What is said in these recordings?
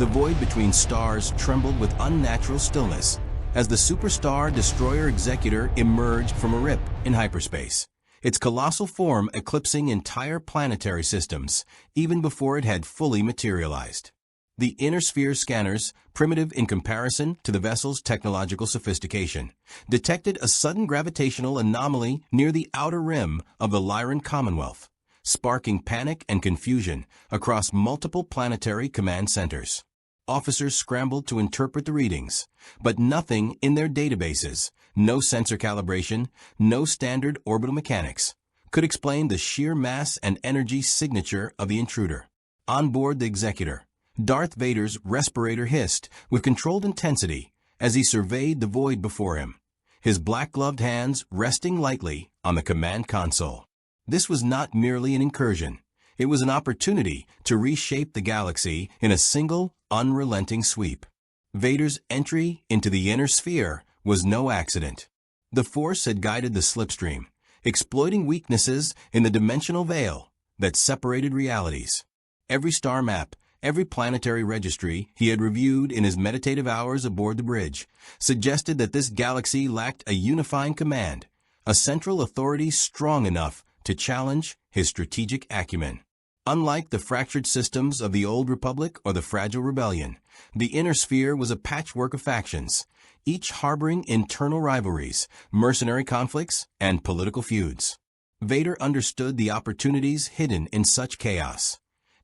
The void between stars trembled with unnatural stillness as the superstar destroyer Executor emerged from a rip in hyperspace, its colossal form eclipsing entire planetary systems even before it had fully materialized. The Inner Sphere scanners, primitive in comparison to the vessel's technological sophistication, detected a sudden gravitational anomaly near the outer rim of the Lyran Commonwealth, sparking panic and confusion across multiple planetary command centers. Officers scrambled to interpret the readings, but nothing in their databases, no sensor calibration, no standard orbital mechanics, could explain the sheer mass and energy signature of the intruder. On board the Executor, Darth Vader's respirator hissed with controlled intensity as he surveyed the void before him, his black-gloved hands resting lightly on the command console. This was not merely an incursion. It was an opportunity to reshape the galaxy in a single, unrelenting sweep. Vader's entry into the Inner Sphere was no accident. The Force had guided the slipstream, exploiting weaknesses in the dimensional veil that separated realities. Every star map, every planetary registry he had reviewed in his meditative hours aboard the bridge suggested that this galaxy lacked a unifying command, a central authority strong enough to challenge his strategic acumen. Unlike the fractured systems of the Old Republic or the Fragile Rebellion, the Inner Sphere was a patchwork of factions, each harboring internal rivalries, mercenary conflicts, and political feuds. Vader understood the opportunities hidden in such chaos.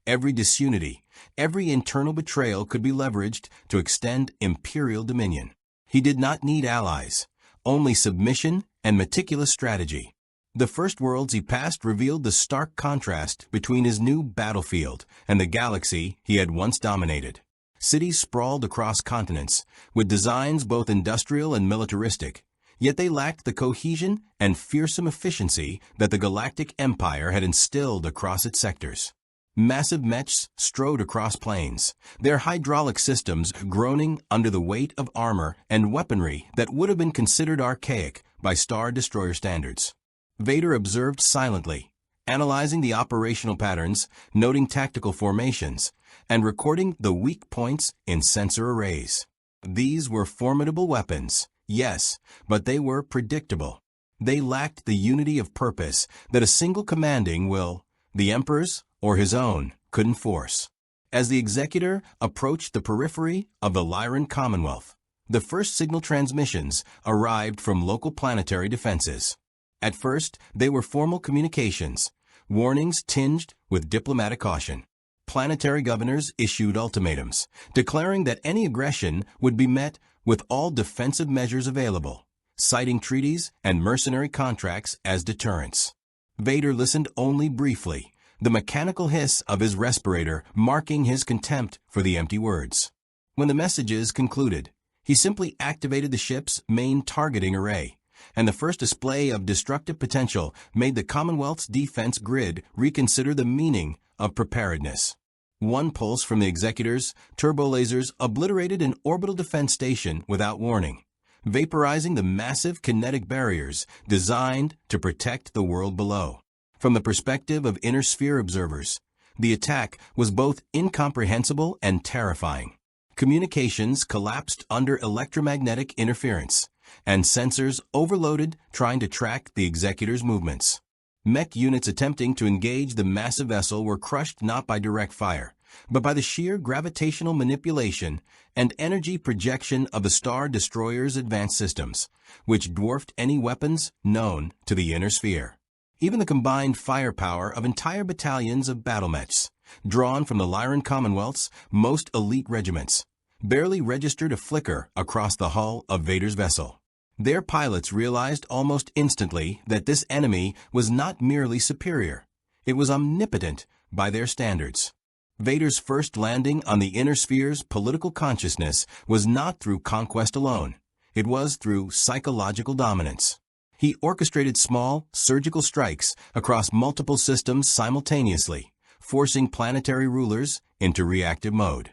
Every disunity, every internal betrayal could be leveraged to extend Imperial dominion. He did not need allies, only submission and meticulous strategy. The first worlds he passed revealed the stark contrast between his new battlefield and the galaxy he had once dominated. Cities sprawled across continents, with designs both industrial and militaristic, yet they lacked the cohesion and fearsome efficiency that the Galactic Empire had instilled across its sectors. Massive mechs strode across plains, their hydraulic systems groaning under the weight of armor and weaponry that would have been considered archaic by Star Destroyer standards. Vader observed silently, analyzing the operational patterns, noting tactical formations, and recording the weak points in sensor arrays. These were formidable weapons, yes, but they were predictable. They lacked the unity of purpose that a single commanding will, the Emperor's or his own, could enforce. As the Executor approached the periphery of the Lyran Commonwealth, the first signal transmissions arrived from local planetary defenses. At first, they were formal communications, warnings tinged with diplomatic caution. Planetary governors issued ultimatums, declaring that any aggression would be met with all defensive measures available, citing treaties and mercenary contracts as deterrents. Vader listened only briefly, the mechanical hiss of his respirator marking his contempt for the empty words. When the messages concluded, he simply activated the ship's main targeting array, and the first display of destructive potential made the Commonwealth's defense grid reconsider the meaning of preparedness. One pulse from the Executor's turbolasers obliterated an orbital defense station without warning, vaporizing the massive kinetic barriers designed to protect the world below. From the perspective of Inner Sphere observers, the attack was both incomprehensible and terrifying. Communications collapsed under electromagnetic interference, and sensors overloaded trying to track the Executor's movements. Mech units attempting to engage the massive vessel were crushed not by direct fire, but by the sheer gravitational manipulation and energy projection of the Star Destroyer's advanced systems, which dwarfed any weapons known to the Inner Sphere. Even the combined firepower of entire battalions of BattleMechs, drawn from the Lyran Commonwealth's most elite regiments, barely registered a flicker across the hull of Vader's vessel. Their pilots realized almost instantly that this enemy was not merely superior, it was omnipotent by their standards. Vader's first landing on the Inner Sphere's political consciousness was not through conquest alone, it was through psychological dominance. He orchestrated small, surgical strikes across multiple systems simultaneously, forcing planetary rulers into reactive mode.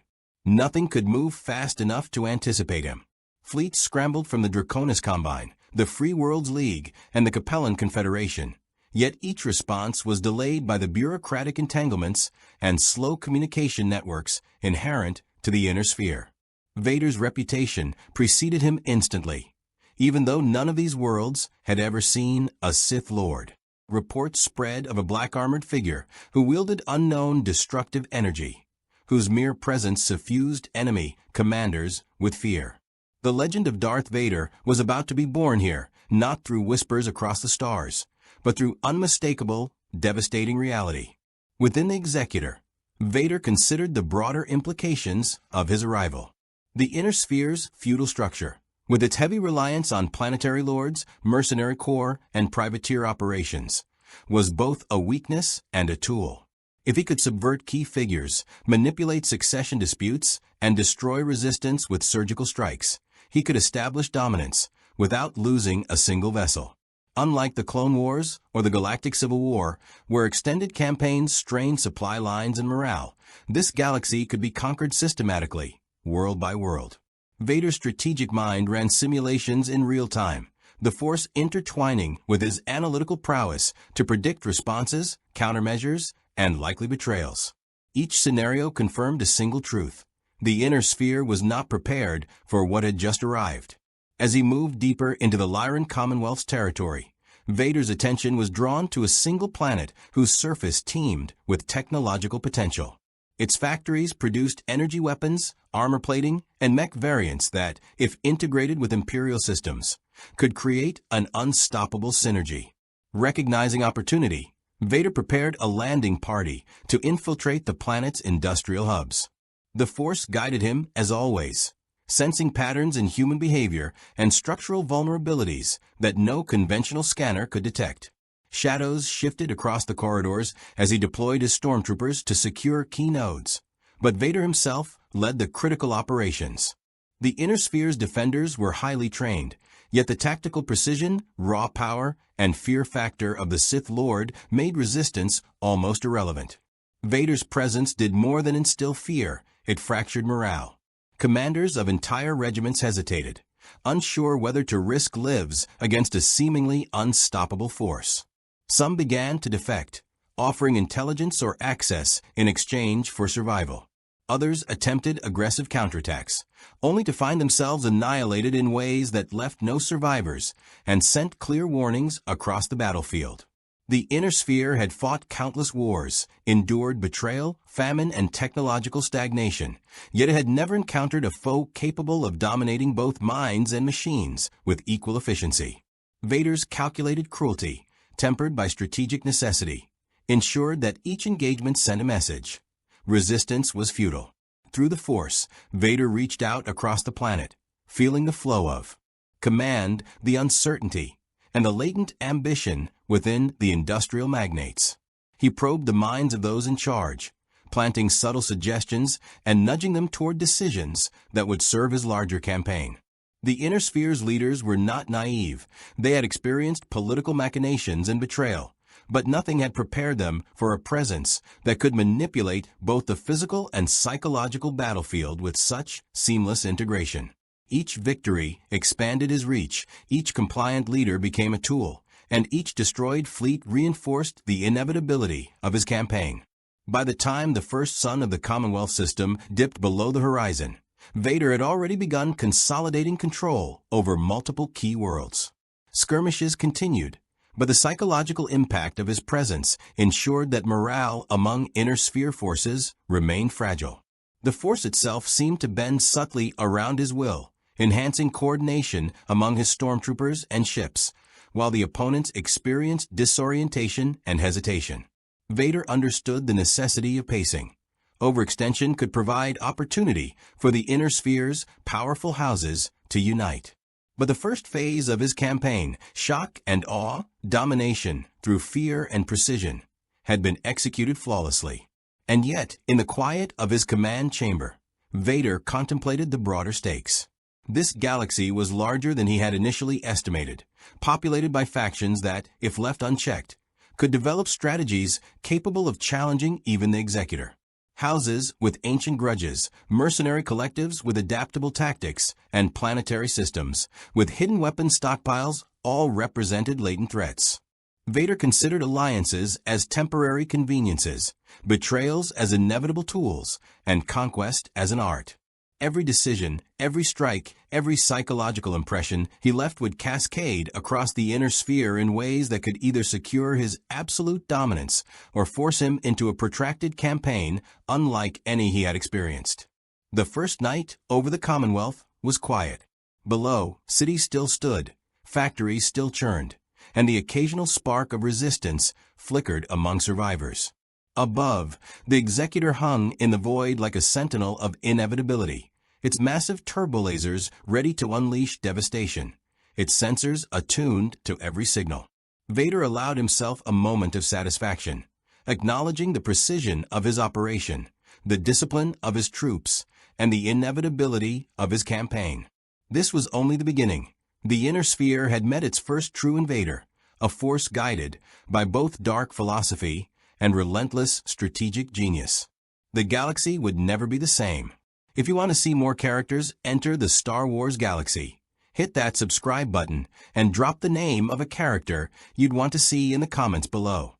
Nothing could move fast enough to anticipate him. Fleets scrambled from the Draconis Combine, the Free Worlds League, and the Capellan Confederation, yet each response was delayed by the bureaucratic entanglements and slow communication networks inherent to the Inner Sphere. Vader's reputation preceded him instantly, even though none of these worlds had ever seen a Sith Lord. Reports spread of a black-armored figure who wielded unknown destructive energy, whose mere presence suffused enemy commanders with fear. The legend of Darth Vader was about to be born here, not through whispers across the stars, but through unmistakable, devastating reality. Within the Executor, Vader considered the broader implications of his arrival. The Inner Sphere's feudal structure, with its heavy reliance on planetary lords, mercenary corps, and privateer operations, was both a weakness and a tool. If he could subvert key figures, manipulate succession disputes, and destroy resistance with surgical strikes, he could establish dominance without losing a single vessel. Unlike the Clone Wars or the Galactic Civil War, where extended campaigns strained supply lines and morale, this galaxy could be conquered systematically, world by world. Vader's strategic mind ran simulations in real time, the Force intertwining with his analytical prowess to predict responses, countermeasures, and likely betrayals. Each scenario confirmed a single truth: the Inner Sphere was not prepared for what had just arrived. As he moved deeper into the Lyran Commonwealth's territory, Vader's attention was drawn to a single planet whose surface teemed with technological potential. Its factories produced energy weapons, armor plating, and mech variants that, if integrated with Imperial systems, could create an unstoppable synergy. Recognizing opportunity, Vader prepared a landing party to infiltrate the planet's industrial hubs. The Force guided him as always, sensing patterns in human behavior and structural vulnerabilities that no conventional scanner could detect. Shadows shifted across the corridors as he deployed his stormtroopers to secure key nodes, but Vader himself led the critical operations. The Inner Sphere's defenders were highly trained, yet the tactical precision, raw power, and fear factor of the Sith Lord made resistance almost irrelevant. Vader's presence did more than instill fear, it fractured morale. Commanders of entire regiments hesitated, unsure whether to risk lives against a seemingly unstoppable force. Some began to defect, offering intelligence or access in exchange for survival. Others attempted aggressive counterattacks, only to find themselves annihilated in ways that left no survivors and sent clear warnings across the battlefield. The Inner Sphere had fought countless wars, endured betrayal, famine, and technological stagnation, yet it had never encountered a foe capable of dominating both minds and machines with equal efficiency. Vader's calculated cruelty, tempered by strategic necessity, ensured that each engagement sent a message. Resistance was futile. Through the Force, Vader reached out across the planet, feeling the flow of command, the uncertainty, and the latent ambition within the industrial magnates. He probed the minds of those in charge, planting subtle suggestions and nudging them toward decisions that would serve his larger campaign. The Inner Sphere's leaders were not naive. They had experienced political machinations and betrayal, but nothing had prepared them for a presence that could manipulate both the physical and psychological battlefield with such seamless integration. Each victory expanded his reach, each compliant leader became a tool, and each destroyed fleet reinforced the inevitability of his campaign. By the time the first sun of the Commonwealth system dipped below the horizon, Vader had already begun consolidating control over multiple key worlds. Skirmishes continued, but the psychological impact of his presence ensured that morale among Inner Sphere forces remained fragile. The Force itself seemed to bend subtly around his will, enhancing coordination among his stormtroopers and ships, while the opponents experienced disorientation and hesitation. Vader understood the necessity of pacing. Overextension could provide opportunity for the Inner Sphere's powerful houses to unite. But the first phase of his campaign, shock and awe, domination through fear and precision, had been executed flawlessly. And yet, in the quiet of his command chamber, Vader contemplated the broader stakes. This galaxy was larger than he had initially estimated, populated by factions that, if left unchecked, could develop strategies capable of challenging even the Executor. Houses with ancient grudges, mercenary collectives with adaptable tactics, and planetary systems with hidden weapons stockpiles all represented latent threats. Vader considered alliances as temporary conveniences, betrayals as inevitable tools, and conquest as an art. Every decision, every strike, every psychological impression he left would cascade across the inner sphere in ways that could either secure his absolute dominance or force him into a protracted campaign unlike any he had experienced. The first night over the Commonwealth was quiet. Below, cities still stood, factories still churned, and the occasional spark of resistance flickered among survivors. Above, the Executor hung in the void like a sentinel of inevitability, its massive turbolasers ready to unleash devastation, its sensors attuned to every signal. Vader allowed himself a moment of satisfaction, acknowledging the precision of his operation, the discipline of his troops, and the inevitability of his campaign. This was only the beginning. The Inner Sphere had met its first true invader, a force guided by both dark philosophy and relentless strategic genius. The galaxy would never be the same. If you want to see more characters enter the Star Wars galaxy, hit that subscribe button and drop the name of a character you'd want to see in the comments below.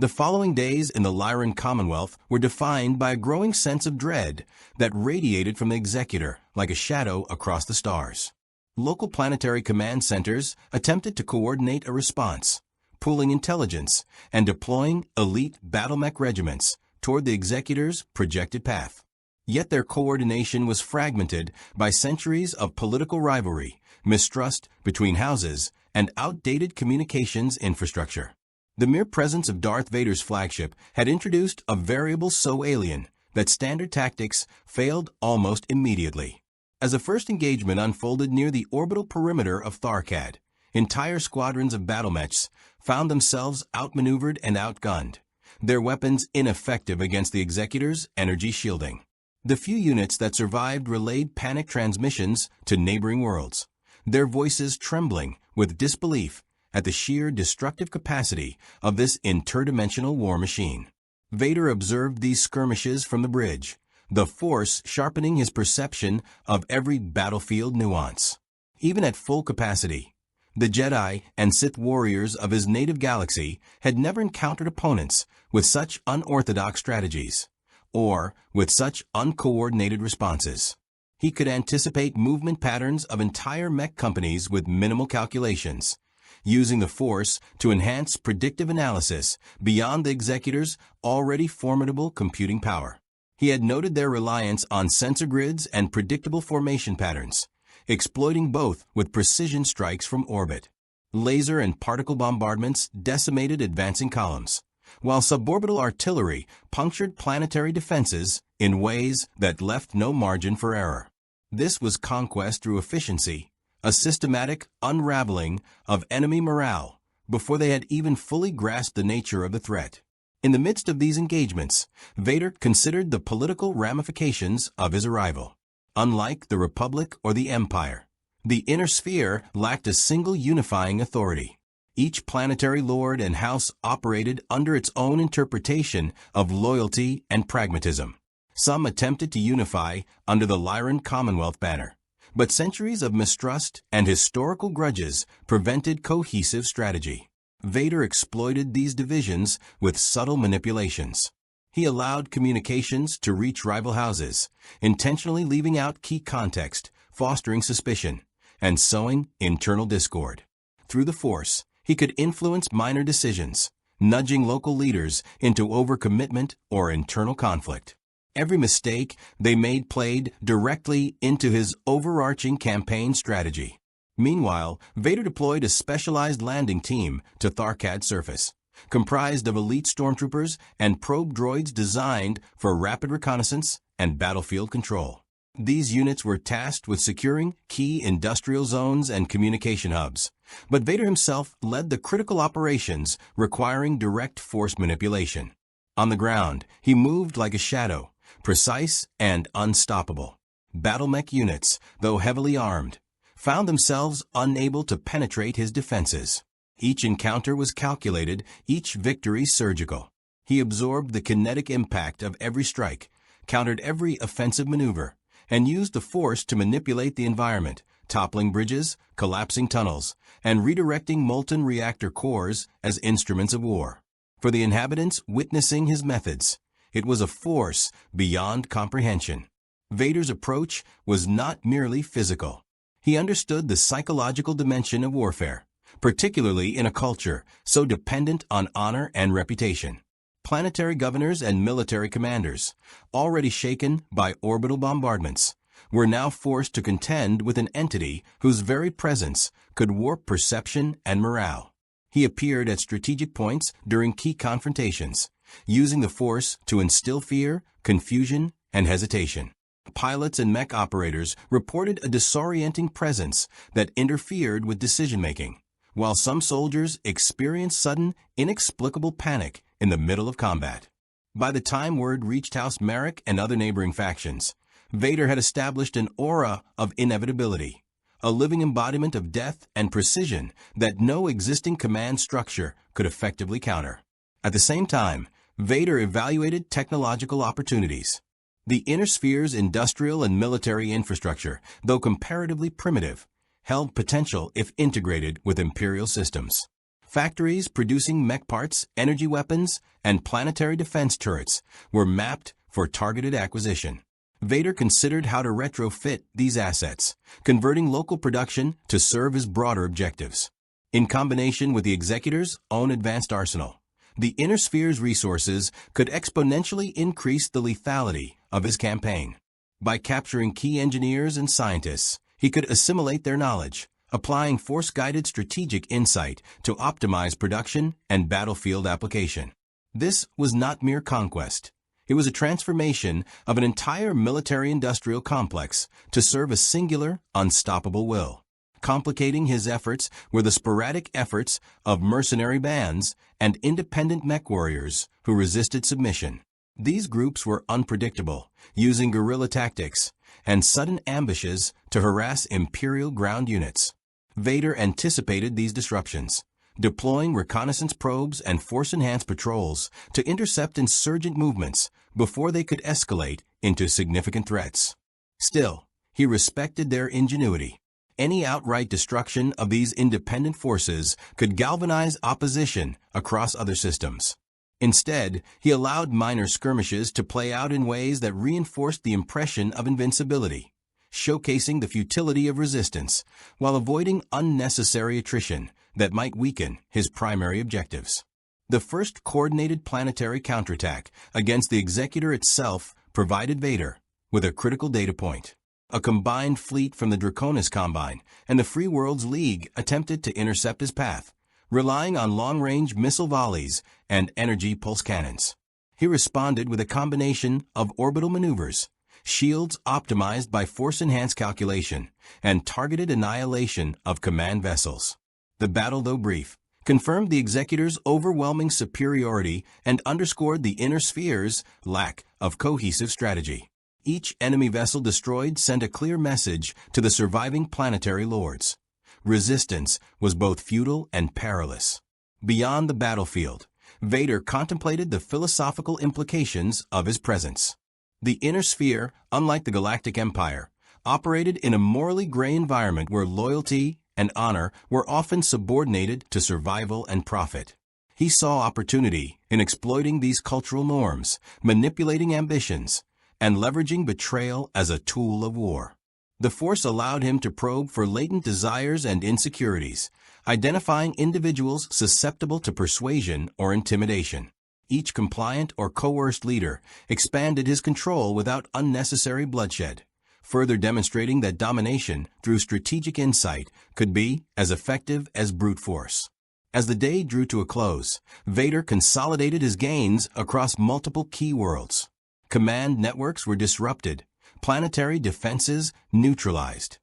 The following days in the Lyran Commonwealth were defined by a growing sense of dread that radiated from the Executor like a shadow across the stars. Local planetary command centers attempted to coordinate a response, pooling intelligence and deploying elite BattleMech regiments toward the Executor's projected path. Yet their coordination was fragmented by centuries of political rivalry, mistrust between houses, and outdated communications infrastructure. The mere presence of Darth Vader's flagship had introduced a variable so alien that standard tactics failed almost immediately. As a first engagement unfolded near the orbital perimeter of Tharkad, entire squadrons of BattleMechs found themselves outmaneuvered and outgunned, their weapons ineffective against the Executor's energy shielding. The few units that survived relayed panic transmissions to neighboring worlds, their voices trembling with disbelief at the sheer destructive capacity of this interdimensional war machine. Vader observed these skirmishes from the bridge, the Force sharpening his perception of every battlefield nuance. Even at full capacity, the Jedi and Sith warriors of his native galaxy had never encountered opponents with such unorthodox strategies, or with such uncoordinated responses. He could anticipate movement patterns of entire mech companies with minimal calculations, using the Force to enhance predictive analysis beyond the Executor's already formidable computing power. He had noted their reliance on sensor grids and predictable formation patterns, exploiting both with precision strikes from orbit. Laser and particle bombardments decimated advancing columns, while suborbital artillery punctured planetary defenses in ways that left no margin for error. This was conquest through efficiency, a systematic unraveling of enemy morale before they had even fully grasped the nature of the threat. In the midst of these engagements, Vader considered the political ramifications of his arrival. Unlike the Republic or the Empire, the Inner Sphere lacked a single unifying authority. Each planetary lord and house operated under its own interpretation of loyalty and pragmatism. Some attempted to unify under the Lyran Commonwealth banner, but centuries of mistrust and historical grudges prevented cohesive strategy. Vader exploited these divisions with subtle manipulations. He allowed communications to reach rival houses, intentionally leaving out key context, fostering suspicion, and sowing internal discord. Through the Force, he could influence minor decisions, nudging local leaders into overcommitment or internal conflict. Every mistake they made played directly into his overarching campaign strategy. Meanwhile, Vader deployed a specialized landing team to Tharkad's surface, comprised of elite stormtroopers and probe droids designed for rapid reconnaissance and battlefield control. These units were tasked with securing key industrial zones and communication hubs, but Vader himself led the critical operations requiring direct force manipulation. On the ground, he moved like a shadow, precise and unstoppable. BattleMech units, though heavily armed, found themselves unable to penetrate his defenses. Each encounter was calculated, each victory surgical. He absorbed the kinetic impact of every strike, countered every offensive maneuver, and used the Force to manipulate the environment, toppling bridges, collapsing tunnels, and redirecting molten reactor cores as instruments of war. For the inhabitants witnessing his methods, it was a force beyond comprehension. Vader's approach was not merely physical. He understood the psychological dimension of warfare, particularly in a culture so dependent on honor and reputation. Planetary governors and military commanders, already shaken by orbital bombardments, were now forced to contend with an entity whose very presence could warp perception and morale. He appeared at strategic points during key confrontations, using the Force to instill fear, confusion, and hesitation. Pilots and mech operators reported a disorienting presence that interfered with decision-making, while some soldiers experienced sudden, inexplicable panic in the middle of combat. By the time word reached House Merrick and other neighboring factions, Vader had established an aura of inevitability, a living embodiment of death and precision that no existing command structure could effectively counter. At the same time, Vader evaluated technological opportunities. The Inner Sphere's industrial and military infrastructure, though comparatively primitive, held potential if integrated with Imperial systems. Factories producing mech parts, energy weapons, and planetary defense turrets were mapped for targeted acquisition. Vader considered how to retrofit these assets, converting local production to serve his broader objectives. In combination with the Executor's own advanced arsenal, the Inner Sphere's resources could exponentially increase the lethality of his campaign. By capturing key engineers and scientists, he could assimilate their knowledge, applying Force-guided strategic insight to optimize production and battlefield application. This was not mere conquest. It was a transformation of an entire military-industrial complex to serve a singular, unstoppable will. Complicating his efforts were the sporadic efforts of mercenary bands and independent mech warriors who resisted submission. These groups were unpredictable, using guerrilla tactics and sudden ambushes to harass Imperial ground units. Vader anticipated these disruptions, deploying reconnaissance probes and Force-enhanced patrols to intercept insurgent movements before they could escalate into significant threats. Still, he respected their ingenuity. Any outright destruction of these independent forces could galvanize opposition across other systems. Instead, he allowed minor skirmishes to play out in ways that reinforced the impression of invincibility, showcasing the futility of resistance while avoiding unnecessary attrition that might weaken his primary objectives. The first coordinated planetary counterattack against the Executor itself provided Vader with a critical data point. A combined fleet from the Draconis Combine and the Free Worlds League attempted to intercept his path, relying on long-range missile volleys and energy pulse cannons. He responded with a combination of orbital maneuvers, shields optimized by Force-enhanced calculation, and targeted annihilation of command vessels. The battle, though brief, confirmed the Executor's overwhelming superiority and underscored the Inner Sphere's lack of cohesive strategy. Each enemy vessel destroyed sent a clear message to the surviving planetary lords. Resistance was both feudal and perilous. Beyond the battlefield, Vader contemplated the philosophical implications of his presence. The Inner Sphere, unlike the Galactic Empire, operated in a morally gray environment where loyalty and honor were often subordinated to survival and profit. He saw opportunity in exploiting these cultural norms, manipulating ambitions, and leveraging betrayal as a tool of war. The Force allowed him to probe for latent desires and insecurities, identifying individuals susceptible to persuasion or intimidation. Each compliant or coerced leader expanded his control without unnecessary bloodshed, further demonstrating that domination through strategic insight could be as effective as brute force. As the day drew to a close, Vader consolidated his gains across multiple key worlds. Command networks were disrupted, planetary defenses neutralized,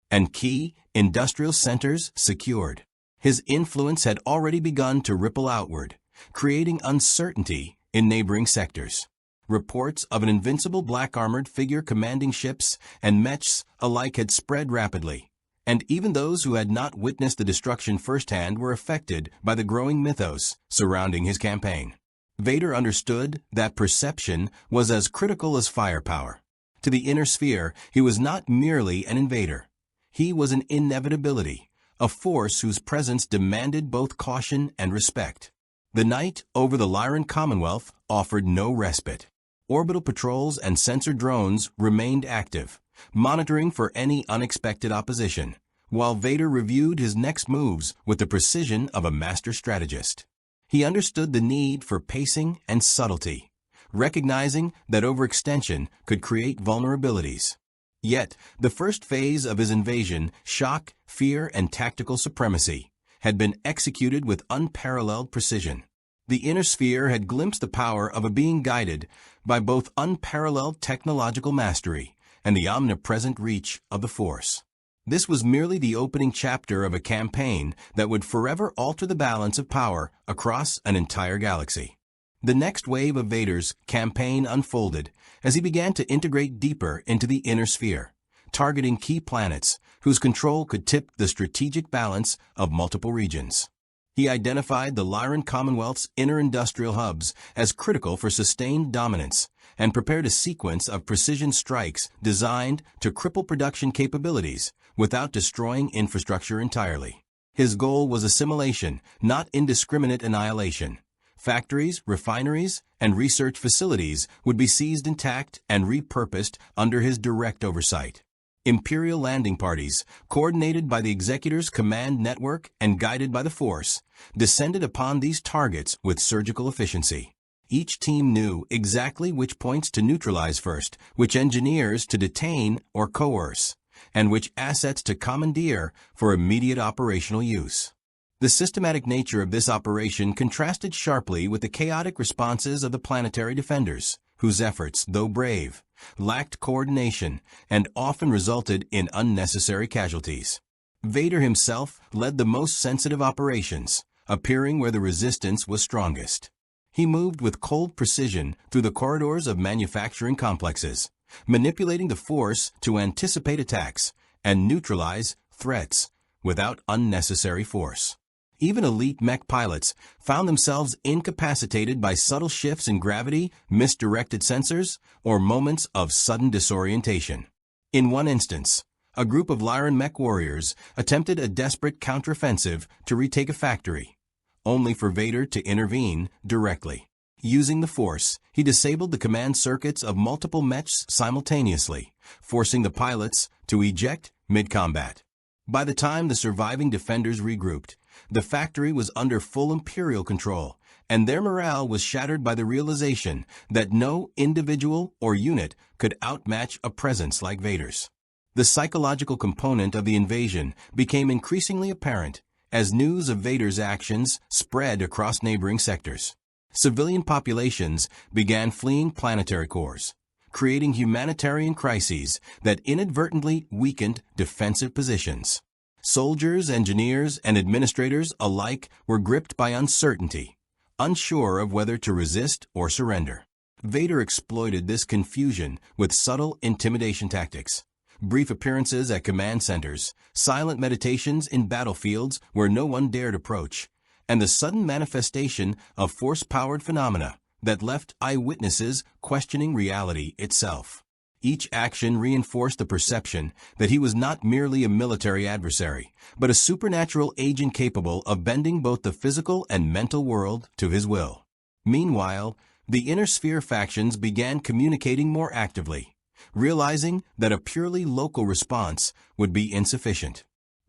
and key industrial centers secured. His influence had already begun to ripple outward, creating uncertainty in neighboring sectors. Reports of an invincible black-armored figure commanding ships and mechs alike had spread rapidly, and even those who had not witnessed the destruction firsthand were affected by the growing mythos surrounding his campaign. Vader understood that perception was as critical as firepower. To the Inner Sphere, he was not merely an invader. He was an inevitability, a force whose presence demanded both caution and respect. The night over the Lyran Commonwealth offered no respite. orbital patrols and sensor drones remained active, monitoring for any unexpected opposition, while Vader reviewed his next moves with the precision of a master strategist. He understood the need for pacing and subtlety, recognizing that overextension could create vulnerabilities. Yet, the first phase of his invasion, shock, fear, and tactical supremacy, had been executed with unparalleled precision. The Inner Sphere had glimpsed the power of a being guided by both unparalleled technological mastery and the omnipresent reach of the Force. This was merely the opening chapter of a campaign that would forever alter the balance of power across an entire galaxy. The next wave of Vader's campaign unfolded as he began to integrate deeper into the Inner Sphere, targeting key planets whose control could tip the strategic balance of multiple regions. He identified the Lyran Commonwealth's inner industrial hubs as critical for sustained dominance and prepared a sequence of precision strikes designed to cripple production capabilities without destroying infrastructure entirely. His goal was assimilation, not indiscriminate annihilation. Factories, refineries, and research facilities would be seized intact and repurposed under his direct oversight. Imperial landing parties, coordinated by the Executor's command network and guided by the Force, descended upon these targets with surgical efficiency. Each team knew exactly which points to neutralize first, which engineers to detain or coerce, and which assets to commandeer for immediate operational use. The systematic nature of this operation contrasted sharply with the chaotic responses of the planetary defenders, whose efforts, though brave, lacked coordination and often resulted in unnecessary casualties. Vader himself led the most sensitive operations, appearing where the resistance was strongest. He moved with cold precision through the corridors of manufacturing complexes, manipulating the Force to anticipate attacks and neutralize threats without unnecessary force. Even elite mech pilots found themselves incapacitated by subtle shifts in gravity, misdirected sensors, or moments of sudden disorientation. In one instance, a group of Lyran mech warriors attempted a desperate counteroffensive to retake a factory, only for Vader to intervene directly. Using the Force, he disabled the command circuits of multiple mechs simultaneously, forcing the pilots to eject mid-combat. By the time the surviving defenders regrouped, the factory was under full Imperial control, and their morale was shattered by the realization that no individual or unit could outmatch a presence like Vader's. The psychological component of the invasion became increasingly apparent as news of Vader's actions spread across neighboring sectors. Civilian populations began fleeing planetary cores, creating humanitarian crises that inadvertently weakened defensive positions. Soldiers, engineers, and administrators alike were gripped by uncertainty, unsure of whether to resist or surrender. Vader exploited this confusion with subtle intimidation tactics. Brief appearances at command centers, silent meditations in battlefields where no one dared approach, and the sudden manifestation of Force-powered phenomena that left eyewitnesses questioning reality itself. Each action reinforced the perception that he was not merely a military adversary, but a supernatural agent capable of bending both the physical and mental world to his will. Meanwhile, the Inner Sphere factions began communicating more actively, realizing that a purely local response would be insufficient.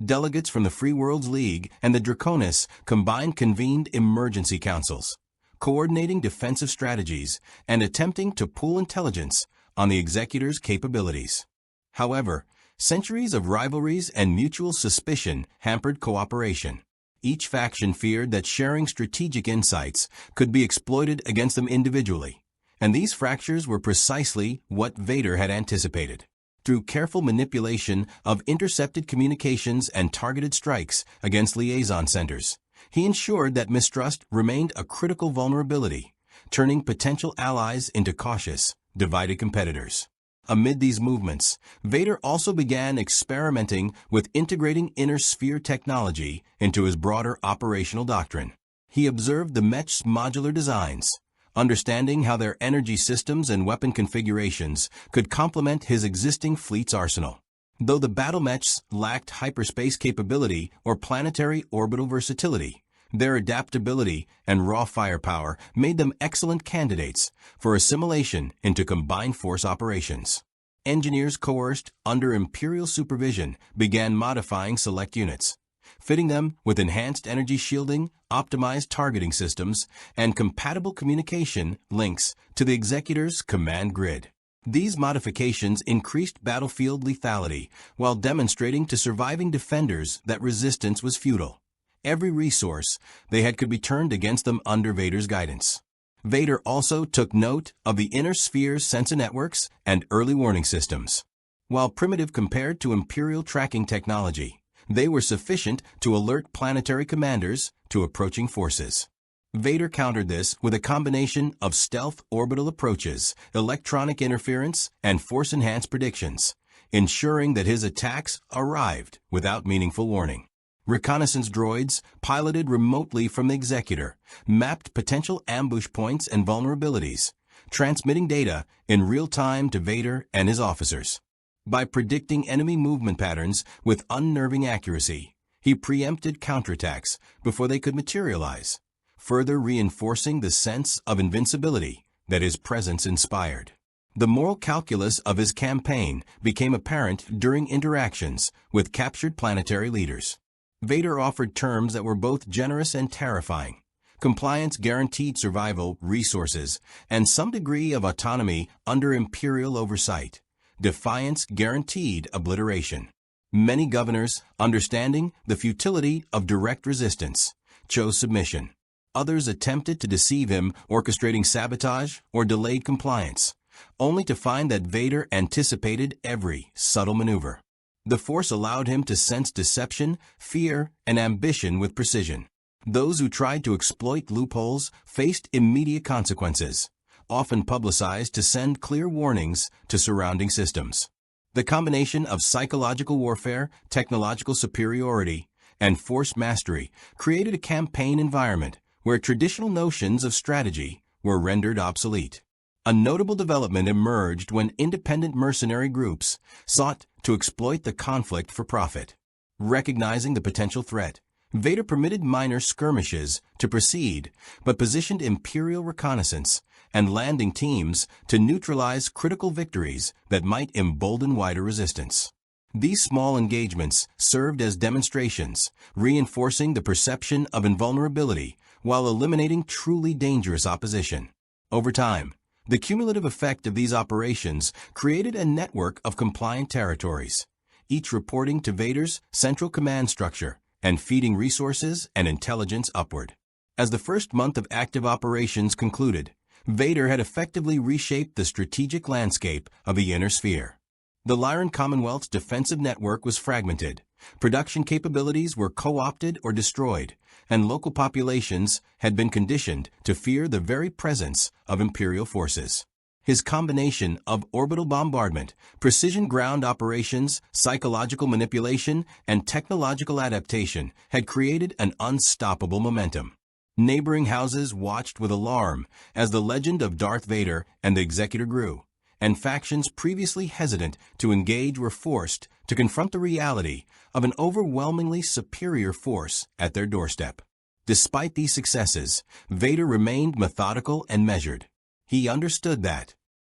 Delegates from the Free Worlds League and the Draconis combined convened emergency councils, coordinating defensive strategies and attempting to pool intelligence on the Executor's capabilities. However, centuries of rivalries and mutual suspicion hampered cooperation. Each faction feared that sharing strategic insights could be exploited against them individually, and these fractures were precisely what Vader had anticipated. Through careful manipulation of intercepted communications and targeted strikes against liaison centers, he ensured that mistrust remained a critical vulnerability, turning potential allies into cautious, divided competitors. Amid these movements, Vader also began experimenting with integrating Inner Sphere technology into his broader operational doctrine. He observed the mech's modular designs, understanding how their energy systems and weapon configurations could complement his existing fleet's arsenal. Though the BattleMechs lacked hyperspace capability or planetary orbital versatility, Their adaptability and raw firepower made them excellent candidates for assimilation into combined force operations. Engineers coerced under Imperial supervision began modifying select units, fitting them with enhanced energy shielding, optimized targeting systems, and compatible communication links to the Executor's command grid. These modifications increased battlefield lethality while demonstrating to surviving defenders that resistance was futile. Every resource they had could be turned against them under Vader's guidance. Vader also took note of the Inner Sphere's sensor networks and early warning systems. While primitive compared to Imperial tracking technology, they were sufficient to alert planetary commanders to approaching forces. Vader countered this with a combination of stealth orbital approaches, electronic interference, and force-enhanced predictions, ensuring that his attacks arrived without meaningful warning. Reconnaissance droids, piloted remotely from the Executor, mapped potential ambush points and vulnerabilities, transmitting data in real time to Vader and his officers. By predicting enemy movement patterns with unnerving accuracy, he preempted counterattacks before they could materialize, further reinforcing the sense of invincibility that his presence inspired. The moral calculus of his campaign became apparent during interactions with captured planetary leaders. Vader offered terms that were both generous and terrifying. Compliance guaranteed survival, resources, and some degree of autonomy under Imperial oversight. Defiance guaranteed obliteration. Many governors, understanding the futility of direct resistance, chose submission. Others attempted to deceive him, orchestrating sabotage or delayed compliance, only to find that Vader anticipated every subtle maneuver. The Force allowed him to sense deception, fear, and ambition with precision. Those who tried to exploit loopholes faced immediate consequences, often publicized to send clear warnings to surrounding systems. The combination of psychological warfare, technological superiority, and force mastery created a campaign environment where traditional notions of strategy were rendered obsolete. A notable development emerged when independent mercenary groups sought to exploit the conflict for profit. Recognizing the potential threat, Vader permitted minor skirmishes to proceed, but positioned Imperial reconnaissance and landing teams to neutralize critical victories that might embolden wider resistance. These small engagements served as demonstrations, reinforcing the perception of invulnerability while eliminating truly dangerous opposition. Over time, the cumulative effect of these operations created a network of compliant territories, each reporting to Vader's central command structure and feeding resources and intelligence upward. As the first month of active operations concluded, Vader had effectively reshaped the strategic landscape of the Inner Sphere. The Lyran Commonwealth's defensive network was fragmented, production capabilities were co-opted or destroyed, and local populations had been conditioned to fear the very presence of Imperial forces. His combination of orbital bombardment, precision ground operations, psychological manipulation, and technological adaptation had created an unstoppable momentum. Neighboring houses watched with alarm as the legend of Darth Vader and the Executor grew, and factions previously hesitant to engage were forced to confront the reality of an overwhelmingly superior force at their doorstep. Despite these successes, Vader remained methodical and measured. He understood that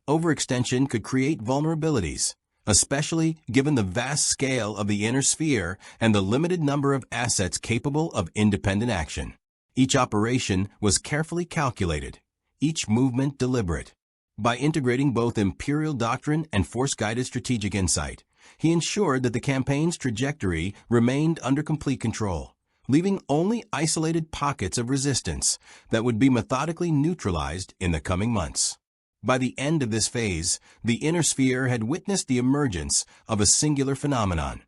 overextension could create vulnerabilities, especially given the vast scale of the Inner Sphere and the limited number of assets capable of independent action. Each operation was carefully calculated, each movement deliberate. By integrating both Imperial doctrine and Force-guided strategic insight, he ensured that the campaign's trajectory remained under complete control, leaving only isolated pockets of resistance that would be methodically neutralized in the coming months. By the end of this phase, the Inner Sphere had witnessed the emergence of a singular phenomenon.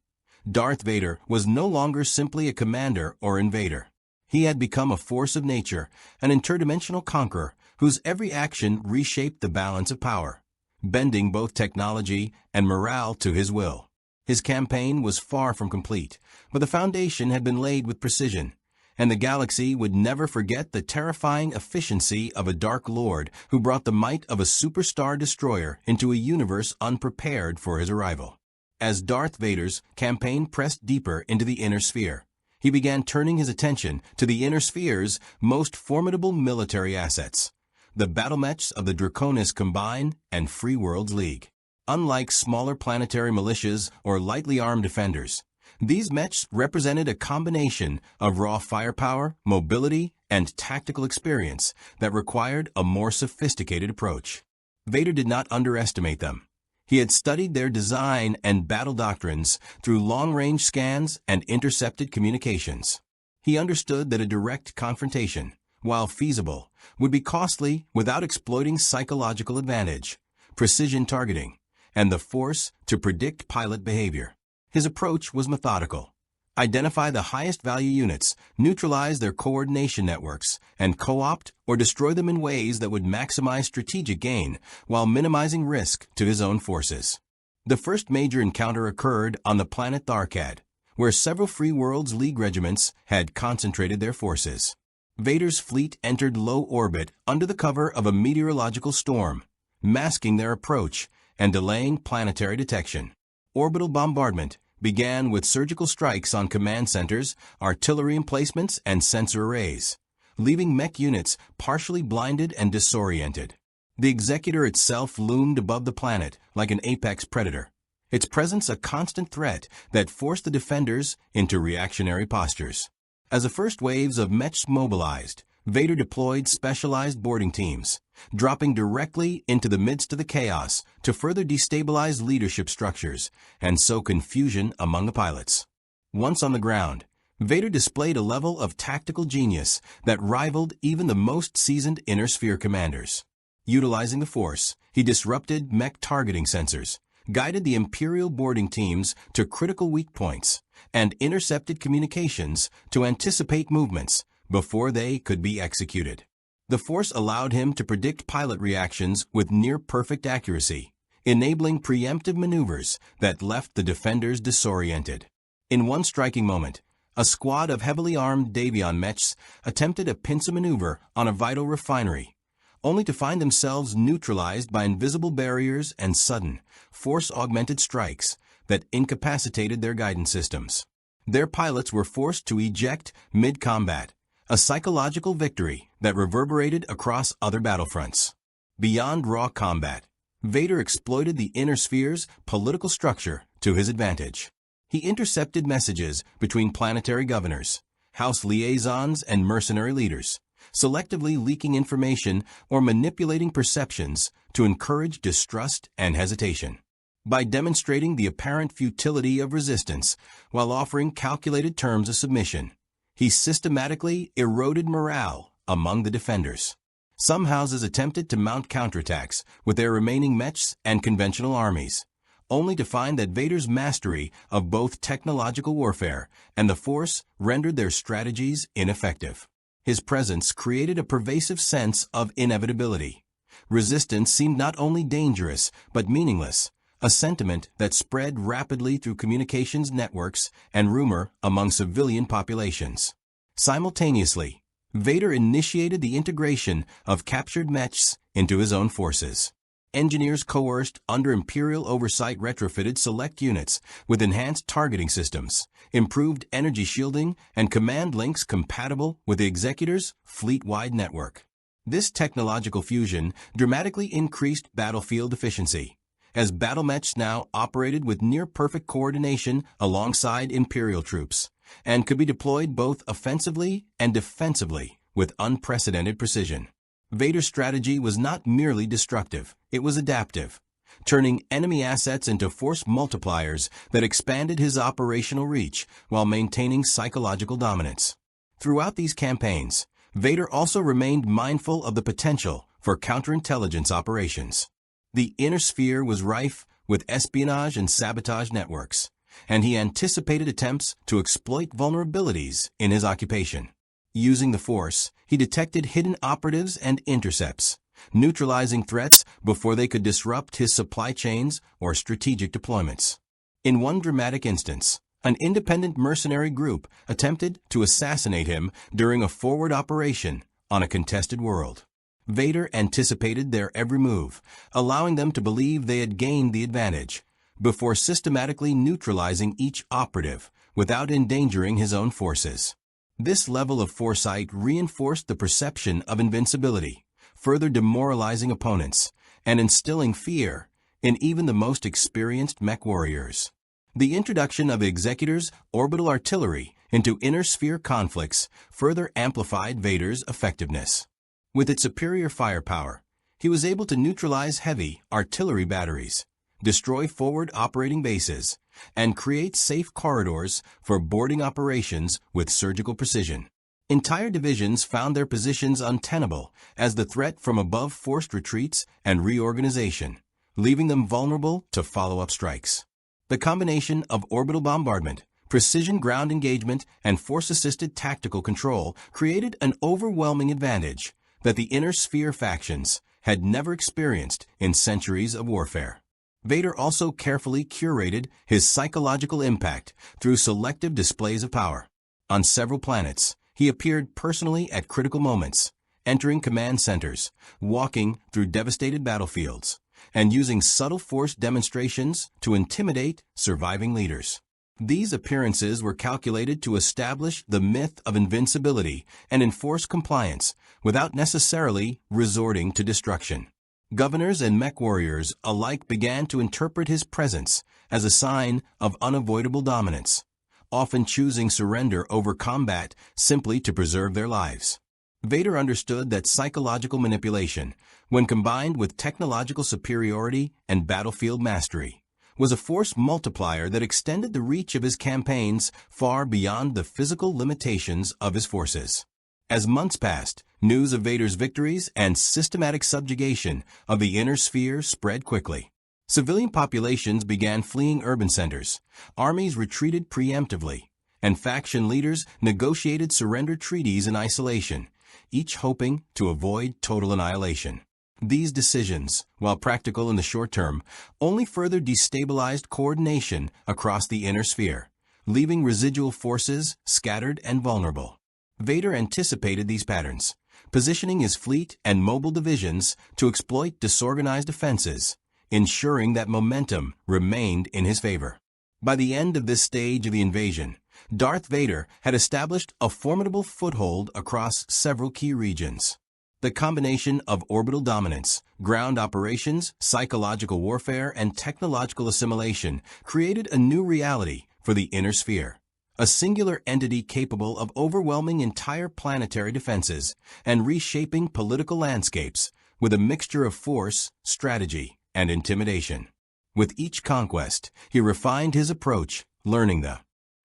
Darth Vader was no longer simply a commander or invader. He had become a force of nature, an interdimensional conqueror whose every action reshaped the balance of power, bending both technology and morale to his will. His campaign was far from complete, but the foundation had been laid with precision, and the galaxy would never forget the terrifying efficiency of a Dark Lord who brought the might of a superstar destroyer into a universe unprepared for his arrival. As Darth Vader's campaign pressed deeper into the Inner Sphere, he began turning his attention to the Inner Sphere's most formidable military assets, the BattleMechs of the Draconis Combine and Free Worlds League. Unlike smaller planetary militias or lightly armed defenders, these mechs represented a combination of raw firepower, mobility, and tactical experience that required a more sophisticated approach. Vader did not underestimate them. He had studied their design and battle doctrines through long-range scans and intercepted communications. He understood that a direct confrontation, while feasible, would be costly without exploiting psychological advantage, precision targeting, and the force to predict pilot behavior. His approach was methodical. Identify the highest value units, neutralize their coordination networks, and co-opt or destroy them in ways that would maximize strategic gain while minimizing risk to his own forces. The first major encounter occurred on the planet Tharkad, where several Free Worlds League regiments had concentrated their forces. Vader's fleet entered low orbit under the cover of a meteorological storm, masking their approach and delaying planetary detection. Orbital bombardment began with surgical strikes on command centers, artillery emplacements, and sensor arrays, leaving mech units partially blinded and disoriented. The Executor itself loomed above the planet like an apex predator, its presence a constant threat that forced the defenders into reactionary postures. As the first waves of mechs mobilized, Vader deployed specialized boarding teams, dropping directly into the midst of the chaos to further destabilize leadership structures and sow confusion among the pilots. Once on the ground, Vader displayed a level of tactical genius that rivaled even the most seasoned Inner Sphere commanders. Utilizing the Force, he disrupted mech targeting sensors, guided the Imperial boarding teams to critical weak points, and intercepted communications to anticipate movements before they could be executed. The Force allowed him to predict pilot reactions with near-perfect accuracy, enabling preemptive maneuvers that left the defenders disoriented. In one striking moment, a squad of heavily armed Davion mechs attempted a pincer maneuver on a vital refinery, only to find themselves neutralized by invisible barriers and sudden, force-augmented strikes that incapacitated their guidance systems. Their pilots were forced to eject mid-combat, a psychological victory that reverberated across other battlefronts. Beyond raw combat, Vader exploited the Inner Sphere's political structure to his advantage. He intercepted messages between planetary governors, house liaisons, and mercenary leaders, selectively leaking information or manipulating perceptions to encourage distrust and hesitation. By demonstrating the apparent futility of resistance while offering calculated terms of submission, he systematically eroded morale among the defenders. Some houses attempted to mount counterattacks with their remaining mechs and conventional armies, only to find that Vader's mastery of both technological warfare and the Force rendered their strategies ineffective. His presence created a pervasive sense of inevitability. Resistance seemed not only dangerous but meaningless, a sentiment that spread rapidly through communications networks and rumor among civilian populations. Simultaneously, Vader initiated the integration of captured mechs into his own forces. Engineers coerced under Imperial oversight retrofitted select units with enhanced targeting systems, improved energy shielding, and command links compatible with the Executor's fleet-wide network. This technological fusion dramatically increased battlefield efficiency, as BattleMechs now operated with near-perfect coordination alongside Imperial troops, and could be deployed both offensively and defensively with unprecedented precision. Vader's strategy was not merely destructive, it was adaptive, turning enemy assets into force multipliers that expanded his operational reach while maintaining psychological dominance. Throughout these campaigns, Vader also remained mindful of the potential for counterintelligence operations. The Inner Sphere was rife with espionage and sabotage networks, and he anticipated attempts to exploit vulnerabilities in his occupation. Using the Force, he detected hidden operatives and intercepts, neutralizing threats before they could disrupt his supply chains or strategic deployments. In one dramatic instance, an independent mercenary group attempted to assassinate him during a forward operation on a contested world. Vader anticipated their every move, allowing them to believe they had gained the advantage, before systematically neutralizing each operative without endangering his own forces. This level of foresight reinforced the perception of invincibility, further demoralizing opponents and instilling fear in even the most experienced mech warriors. The introduction of Executor's orbital artillery into inner sphere conflicts further amplified Vader's effectiveness. With its superior firepower, he was able to neutralize heavy artillery batteries, destroy forward operating bases, and create safe corridors for boarding operations with surgical precision. Entire divisions found their positions untenable as the threat from above forced retreats and reorganization, leaving them vulnerable to follow-up strikes. The combination of orbital bombardment, precision ground engagement, and force-assisted tactical control created an overwhelming advantage that the inner sphere factions had never experienced in centuries of warfare. Vader also carefully curated his psychological impact through selective displays of power. On several planets, he appeared personally at critical moments, entering command centers, walking through devastated battlefields, and using subtle force demonstrations to intimidate surviving leaders. These appearances were calculated to establish the myth of invincibility and enforce compliance without necessarily resorting to destruction. Governors and mech warriors alike began to interpret his presence as a sign of unavoidable dominance, often choosing surrender over combat simply to preserve their lives. Vader understood that psychological manipulation, when combined with technological superiority and battlefield mastery, was a force multiplier that extended the reach of his campaigns far beyond the physical limitations of his forces. As months passed, news of Vader's victories and systematic subjugation of the inner sphere spread quickly. Civilian populations began fleeing urban centers, armies retreated preemptively, and faction leaders negotiated surrender treaties in isolation, each hoping to avoid total annihilation. These decisions, while practical in the short term, only further destabilized coordination across the inner sphere, leaving residual forces scattered and vulnerable. Vader anticipated these patterns, positioning his fleet and mobile divisions to exploit disorganized defenses, ensuring that momentum remained in his favor. By the end of this stage of the invasion, Darth Vader had established a formidable foothold across several key regions. The combination of orbital dominance, ground operations, psychological warfare, and technological assimilation created a new reality for the inner sphere, a singular entity capable of overwhelming entire planetary defenses and reshaping political landscapes with a mixture of force, strategy, and intimidation. With each conquest, he refined his approach, learning the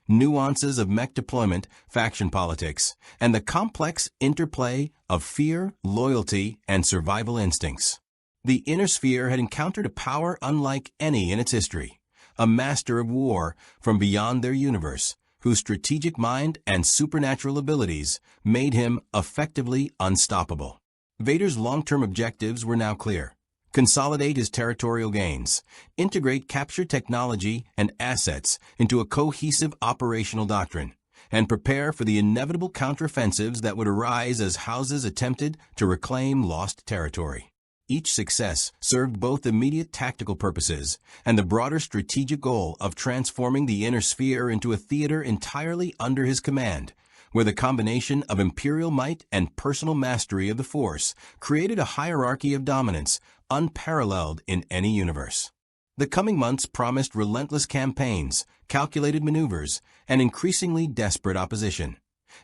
nuances of mech deployment, faction politics, and the complex interplay of fear, loyalty, and survival instincts. The inner sphere had encountered a power unlike any in its history, a master of war from beyond their universe, whose strategic mind and supernatural abilities made him effectively unstoppable. Vader's long-term objectives were now clear. Consolidate his territorial gains, integrate captured technology and assets into a cohesive operational doctrine, and prepare for the inevitable counteroffensives that would arise as houses attempted to reclaim lost territory. Each success served both immediate tactical purposes and the broader strategic goal of transforming the inner sphere into a theater entirely under his command, where the combination of imperial might and personal mastery of the Force created a hierarchy of dominance unparalleled in any universe. The coming months promised relentless campaigns, calculated maneuvers, and increasingly desperate opposition,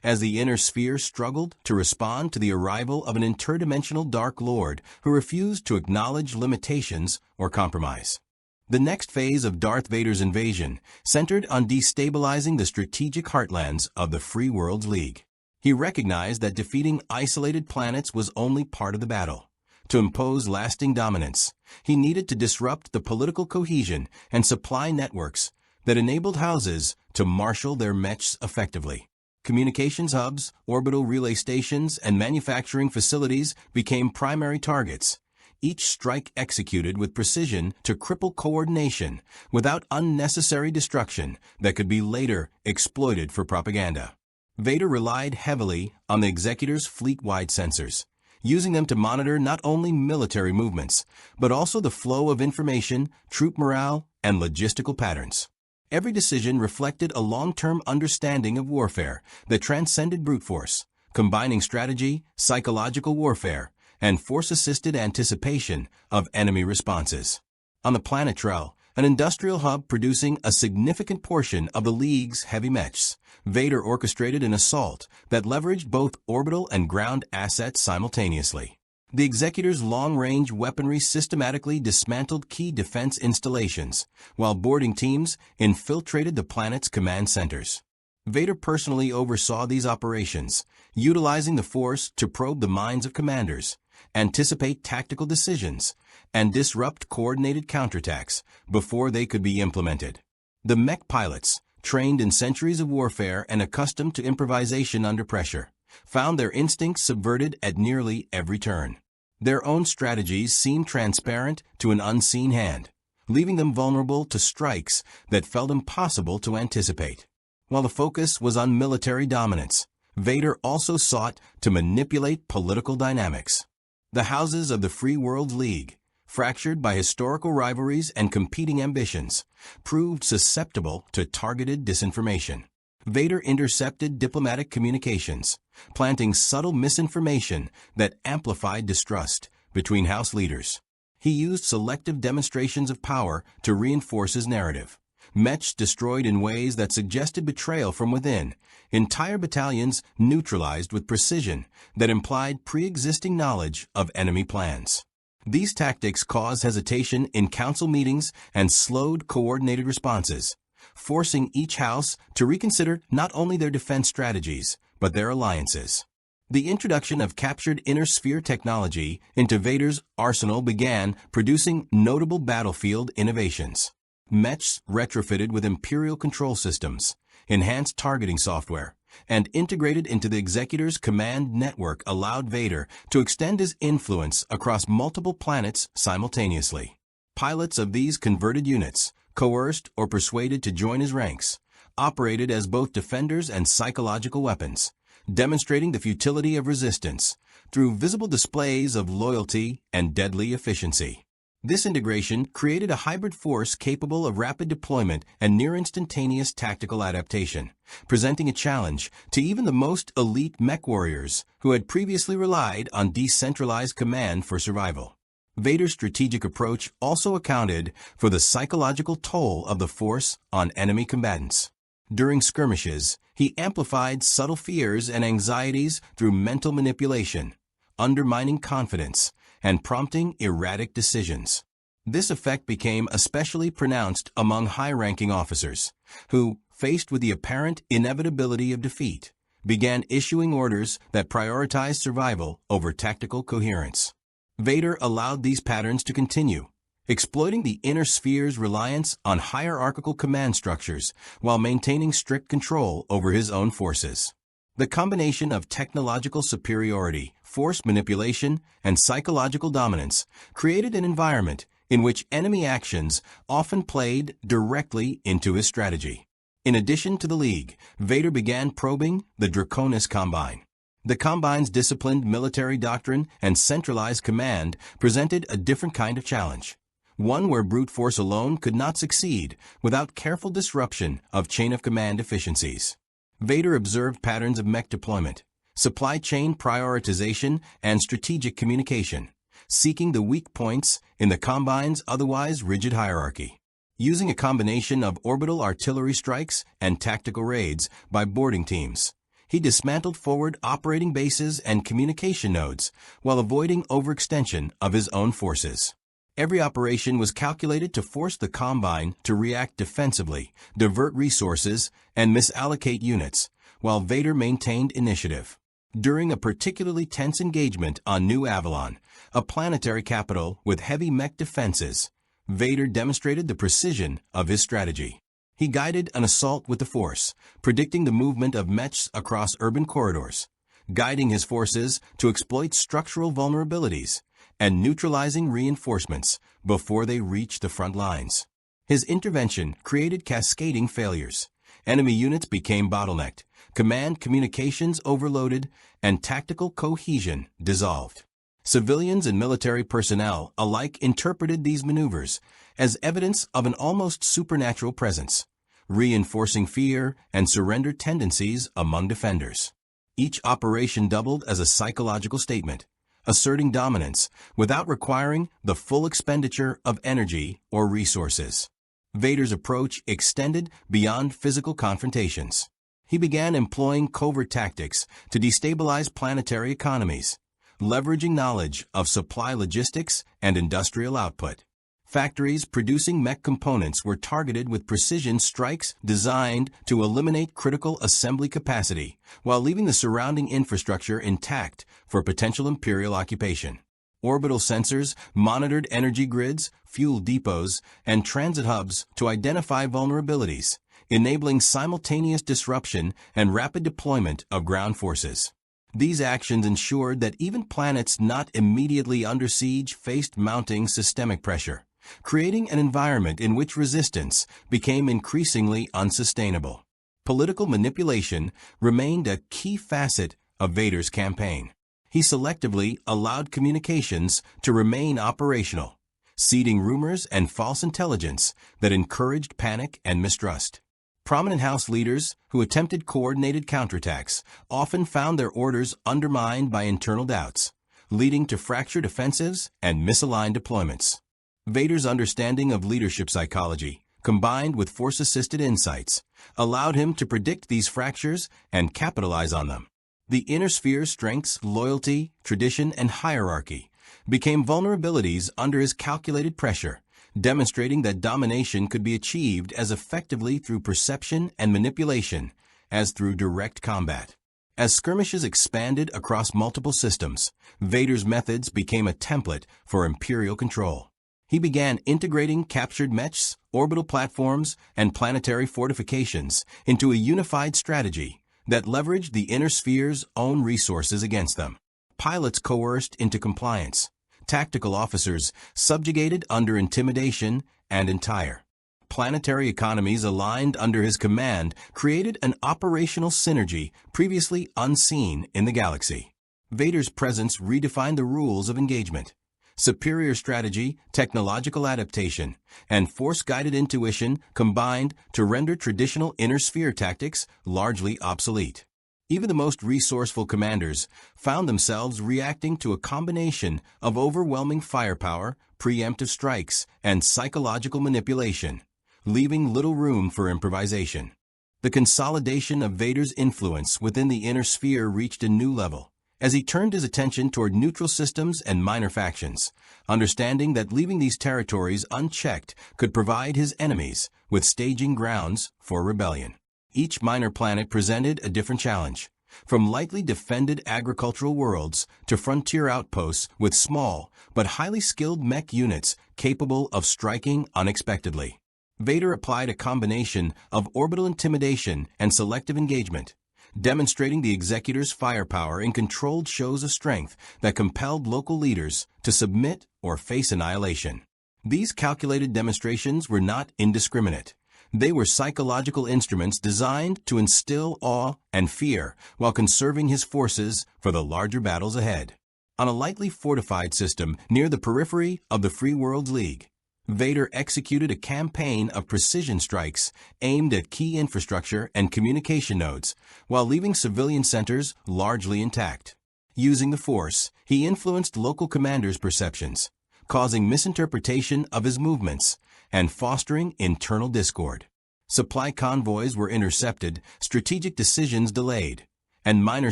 as the inner sphere struggled to respond to the arrival of an interdimensional Dark Lord who refused to acknowledge limitations or compromise. The next phase of Darth Vader's invasion centered on destabilizing the strategic heartlands of the Free Worlds League. He recognized that defeating isolated planets was only part of the battle. To impose lasting dominance, he needed to disrupt the political cohesion and supply networks that enabled houses to marshal their mechs effectively. Communications hubs, orbital relay stations, and manufacturing facilities became primary targets, each strike executed with precision to cripple coordination without unnecessary destruction that could be later exploited for propaganda. Vader relied heavily on the Executor's fleet-wide sensors, using them to monitor not only military movements, but also the flow of information, troop morale, and logistical patterns. Every decision reflected a long-term understanding of warfare that transcended brute force, combining strategy, psychological warfare, and force-assisted anticipation of enemy responses. On the planet Trell, an industrial hub producing a significant portion of the League's heavy mechs, Vader orchestrated an assault that leveraged both orbital and ground assets simultaneously. The Executor's long-range weaponry systematically dismantled key defense installations, while boarding teams infiltrated the planet's command centers. Vader personally oversaw these operations, utilizing the Force to probe the minds of commanders, anticipate tactical decisions, and disrupt coordinated counterattacks before they could be implemented. The mech pilots, trained in centuries of warfare and accustomed to improvisation under pressure, found their instincts subverted at nearly every turn. Their own strategies seemed transparent to an unseen hand, leaving them vulnerable to strikes that felt impossible to anticipate. While the focus was on military dominance, Vader also sought to manipulate political dynamics. The houses of the Free World League, fractured by historical rivalries and competing ambitions, proved susceptible to targeted disinformation. Vader intercepted diplomatic communications, planting subtle misinformation that amplified distrust between House leaders. He used selective demonstrations of power to reinforce his narrative. Mechs destroyed in ways that suggested betrayal from within, entire battalions neutralized with precision that implied pre-existing knowledge of enemy plans. These tactics caused hesitation in council meetings and slowed coordinated responses, forcing each house to reconsider not only their defense strategies, but their alliances. The introduction of captured inner sphere technology into Vader's arsenal began producing notable battlefield innovations. Mechs retrofitted with Imperial control systems, enhanced targeting software, and integrated into the Executor's command network allowed Vader to extend his influence across multiple planets simultaneously. Pilots of these converted units, coerced or persuaded to join his ranks, operated as both defenders and psychological weapons, demonstrating the futility of resistance through visible displays of loyalty and deadly efficiency. This integration created a hybrid force capable of rapid deployment and near-instantaneous tactical adaptation, presenting a challenge to even the most elite mech warriors who had previously relied on decentralized command for survival. Vader's strategic approach also accounted for the psychological toll of the Force on enemy combatants. During skirmishes, he amplified subtle fears and anxieties through mental manipulation, undermining confidence and prompting erratic decisions. This effect became especially pronounced among high-ranking officers, who, faced with the apparent inevitability of defeat, began issuing orders that prioritized survival over tactical coherence. Vader allowed these patterns to continue, exploiting the inner sphere's reliance on hierarchical command structures while maintaining strict control over his own forces. The combination of technological superiority, force manipulation, and psychological dominance created an environment in which enemy actions often played directly into his strategy. In addition to the League, Vader began probing the Draconis Combine. The Combine's disciplined military doctrine and centralized command presented a different kind of challenge, one where brute force alone could not succeed without careful disruption of chain-of-command efficiencies. Vader observed patterns of mech deployment, supply chain prioritization, and strategic communication, seeking the weak points in the Combine's otherwise rigid hierarchy. Using a combination of orbital artillery strikes and tactical raids by boarding teams, he dismantled forward operating bases and communication nodes while avoiding overextension of his own forces. Every operation was calculated to force the Combine to react defensively, divert resources, and misallocate units, while Vader maintained initiative. During a particularly tense engagement on New Avalon, a planetary capital with heavy mech defenses, Vader demonstrated the precision of his strategy. He guided an assault with the Force, predicting the movement of mechs across urban corridors, guiding his forces to exploit structural vulnerabilities, and neutralizing reinforcements before they reached the front lines. His intervention created cascading failures. Enemy units became bottlenecked, command communications overloaded, and tactical cohesion dissolved. Civilians and military personnel alike interpreted these maneuvers as evidence of an almost supernatural presence, reinforcing fear and surrender tendencies among defenders. Each operation doubled as a psychological statement, asserting dominance without requiring the full expenditure of energy or resources. Vader's approach extended beyond physical confrontations. He began employing covert tactics to destabilize planetary economies, leveraging knowledge of supply logistics and industrial output. Factories producing mech components were targeted with precision strikes designed to eliminate critical assembly capacity while leaving the surrounding infrastructure intact for potential Imperial occupation. Orbital sensors monitored energy grids, fuel depots, and transit hubs to identify vulnerabilities, enabling simultaneous disruption and rapid deployment of ground forces. These actions ensured that even planets not immediately under siege faced mounting systemic pressure, creating an environment in which resistance became increasingly unsustainable. Political manipulation remained a key facet of Vader's campaign. He selectively allowed communications to remain operational, seeding rumors and false intelligence that encouraged panic and mistrust. Prominent House leaders who attempted coordinated counterattacks often found their orders undermined by internal doubts, leading to fractured offensives and misaligned deployments. Vader's understanding of leadership psychology, combined with force-assisted insights, allowed him to predict these fractures and capitalize on them. The Inner Sphere's strengths, loyalty, tradition, and hierarchy became vulnerabilities under his calculated pressure, demonstrating that domination could be achieved as effectively through perception and manipulation as through direct combat. As skirmishes expanded across multiple systems, Vader's methods became a template for Imperial control. He began integrating captured mechs, orbital platforms, and planetary fortifications into a unified strategy that leveraged the Inner Sphere's own resources against them. Pilots coerced into compliance, tactical officers subjugated under intimidation, and entire planetary economies aligned under his command created an operational synergy previously unseen in the galaxy. Vader's presence redefined the rules of engagement. Superior strategy, technological adaptation, and force-guided intuition combined to render traditional Inner Sphere tactics largely obsolete. Even the most resourceful commanders found themselves reacting to a combination of overwhelming firepower, preemptive strikes, and psychological manipulation, leaving little room for improvisation. The consolidation of Vader's influence within the Inner Sphere reached a new level as he turned his attention toward neutral systems and minor factions, understanding that leaving these territories unchecked could provide his enemies with staging grounds for rebellion. Each minor planet presented a different challenge, from lightly defended agricultural worlds to frontier outposts with small but highly skilled mech units capable of striking unexpectedly. Vader applied a combination of orbital intimidation and selective engagement, demonstrating the Executor's firepower in controlled shows of strength that compelled local leaders to submit or face annihilation. These calculated demonstrations were not indiscriminate. They were psychological instruments designed to instill awe and fear while conserving his forces for the larger battles ahead. On a lightly fortified system near the periphery of the Free Worlds League, Vader executed a campaign of precision strikes aimed at key infrastructure and communication nodes, while leaving civilian centers largely intact. Using the Force, he influenced local commanders' perceptions, causing misinterpretation of his movements and fostering internal discord. Supply convoys were intercepted, strategic decisions delayed, and minor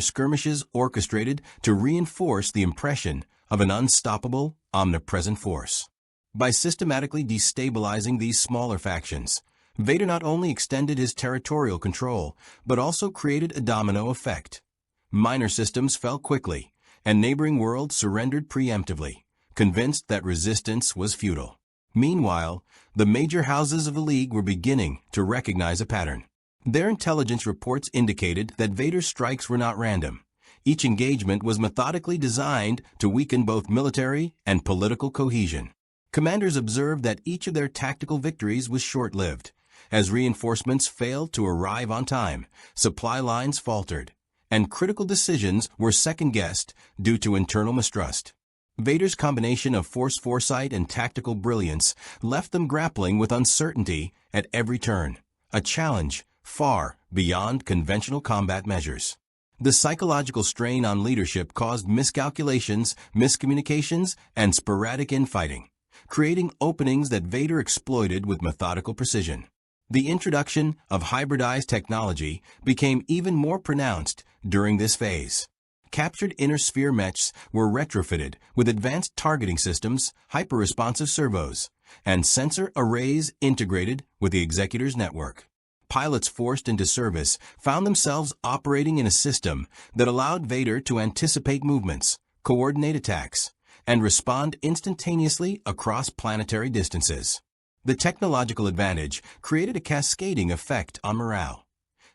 skirmishes orchestrated to reinforce the impression of an unstoppable, omnipresent force. By systematically destabilizing these smaller factions, Vader not only extended his territorial control, but also created a domino effect. Minor systems fell quickly, and neighboring worlds surrendered preemptively, convinced that resistance was futile. Meanwhile, the major houses of the League were beginning to recognize a pattern. Their intelligence reports indicated that Vader's strikes were not random. Each engagement was methodically designed to weaken both military and political cohesion. Commanders observed that each of their tactical victories was short-lived. As reinforcements failed to arrive on time, supply lines faltered, and critical decisions were second-guessed due to internal mistrust. Vader's combination of force foresight and tactical brilliance left them grappling with uncertainty at every turn, a challenge far beyond conventional combat measures. The psychological strain on leadership caused miscalculations, miscommunications, and sporadic infighting, creating openings that Vader exploited with methodical precision. The introduction of hybridized technology became even more pronounced during this phase. Captured inner sphere mechs were retrofitted with advanced targeting systems, hyper-responsive servos, and sensor arrays integrated with the Executor's network. Pilots forced into service found themselves operating in a system that allowed Vader to anticipate movements, coordinate attacks, and respond instantaneously across planetary distances. The technological advantage created a cascading effect on morale.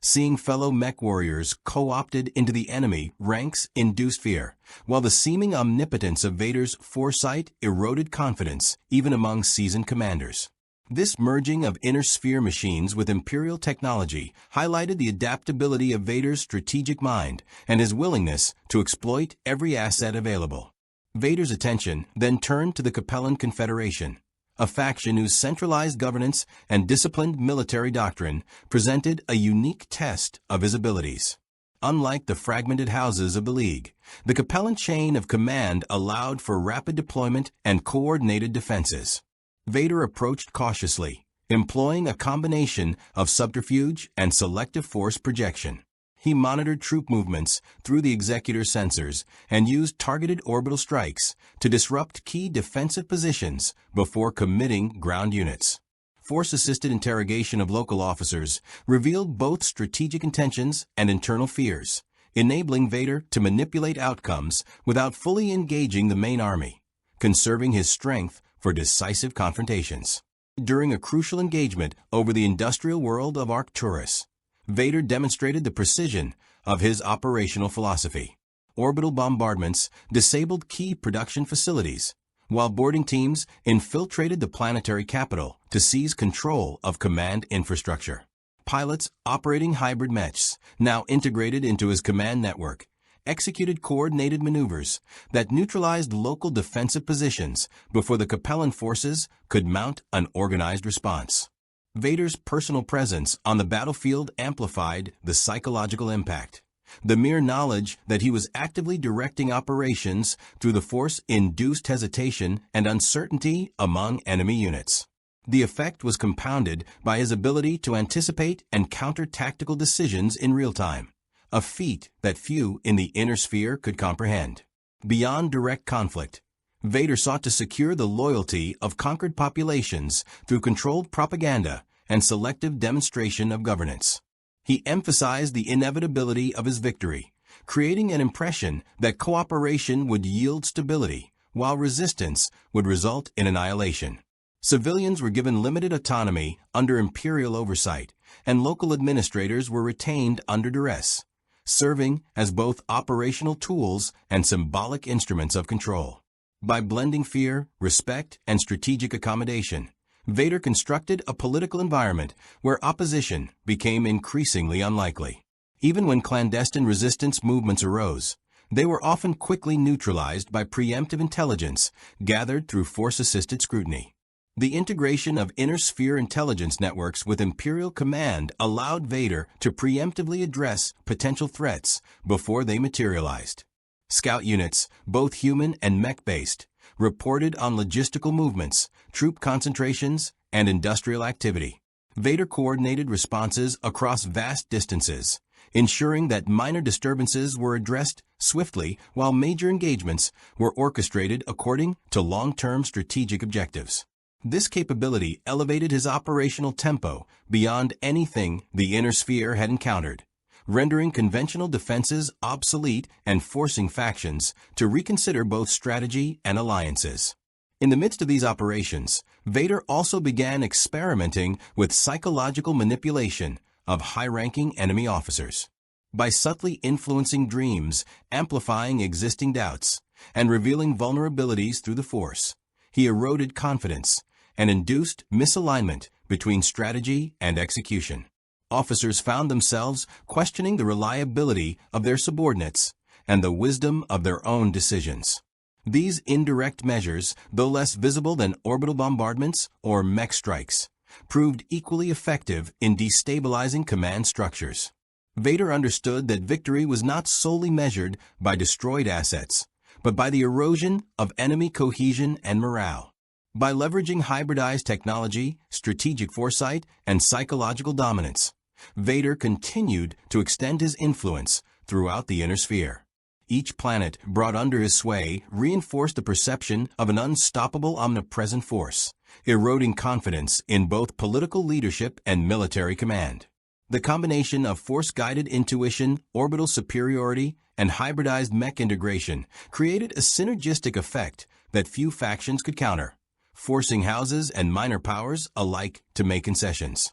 Seeing fellow mech warriors co-opted into the enemy ranks induced fear, while the seeming omnipotence of Vader's foresight eroded confidence even among seasoned commanders. This merging of inner sphere machines with Imperial technology highlighted the adaptability of Vader's strategic mind and his willingness to exploit every asset available. Vader's attention then turned to the Capellan Confederation, a faction whose centralized governance and disciplined military doctrine presented a unique test of his abilities. Unlike the fragmented houses of the League, the Capellan chain of command allowed for rapid deployment and coordinated defenses. Vader approached cautiously, employing a combination of subterfuge and selective force projection. He monitored troop movements through the Executor sensors and used targeted orbital strikes to disrupt key defensive positions before committing ground units. Force-assisted interrogation of local officers revealed both strategic intentions and internal fears, enabling Vader to manipulate outcomes without fully engaging the main army, conserving his strength for decisive confrontations. During a crucial engagement over the industrial world of Arcturus, Vader demonstrated the precision of his operational philosophy. Orbital bombardments disabled key production facilities, while boarding teams infiltrated the planetary capital to seize control of command infrastructure. Pilots operating hybrid mechs, now integrated into his command network, executed coordinated maneuvers that neutralized local defensive positions before the Capellan forces could mount an organized response. Vader's personal presence on the battlefield amplified the psychological impact. The mere knowledge that he was actively directing operations through the force induced hesitation and uncertainty among enemy units. The effect was compounded by his ability to anticipate and counter tactical decisions in real time, a feat that few in the inner sphere could comprehend. Beyond direct conflict, Vader sought to secure the loyalty of conquered populations through controlled propaganda and selective demonstration of governance. He emphasized the inevitability of his victory, creating an impression that cooperation would yield stability, while resistance would result in annihilation. Civilians were given limited autonomy under Imperial oversight, and local administrators were retained under duress, serving as both operational tools and symbolic instruments of control. By blending fear, respect, and strategic accommodation, Vader constructed a political environment where opposition became increasingly unlikely. Even when clandestine resistance movements arose, they were often quickly neutralized by preemptive intelligence gathered through force-assisted scrutiny. The integration of inner sphere intelligence networks with Imperial command allowed Vader to preemptively address potential threats before they materialized. Scout units, both human and mech-based, reported on logistical movements, troop concentrations, and industrial activity. Vader coordinated responses across vast distances, ensuring that minor disturbances were addressed swiftly while major engagements were orchestrated according to long-term strategic objectives. This capability elevated his operational tempo beyond anything the inner sphere had encountered, rendering conventional defenses obsolete and forcing factions to reconsider both strategy and alliances. In the midst of these operations, Vader also began experimenting with psychological manipulation of high-ranking enemy officers. By subtly influencing dreams, amplifying existing doubts, and revealing vulnerabilities through the Force, he eroded confidence and induced misalignment between strategy and execution. Officers found themselves questioning the reliability of their subordinates and the wisdom of their own decisions. These indirect measures, though less visible than orbital bombardments or mech strikes, proved equally effective in destabilizing command structures. Vader understood that victory was not solely measured by destroyed assets, but by the erosion of enemy cohesion and morale. By leveraging hybridized technology, strategic foresight, and psychological dominance, Vader continued to extend his influence throughout the Inner Sphere. Each planet brought under his sway reinforced the perception of an unstoppable omnipresent force, eroding confidence in both political leadership and military command. The combination of force-guided intuition, orbital superiority, and hybridized mech integration created a synergistic effect that few factions could counter, forcing houses and minor powers alike to make concessions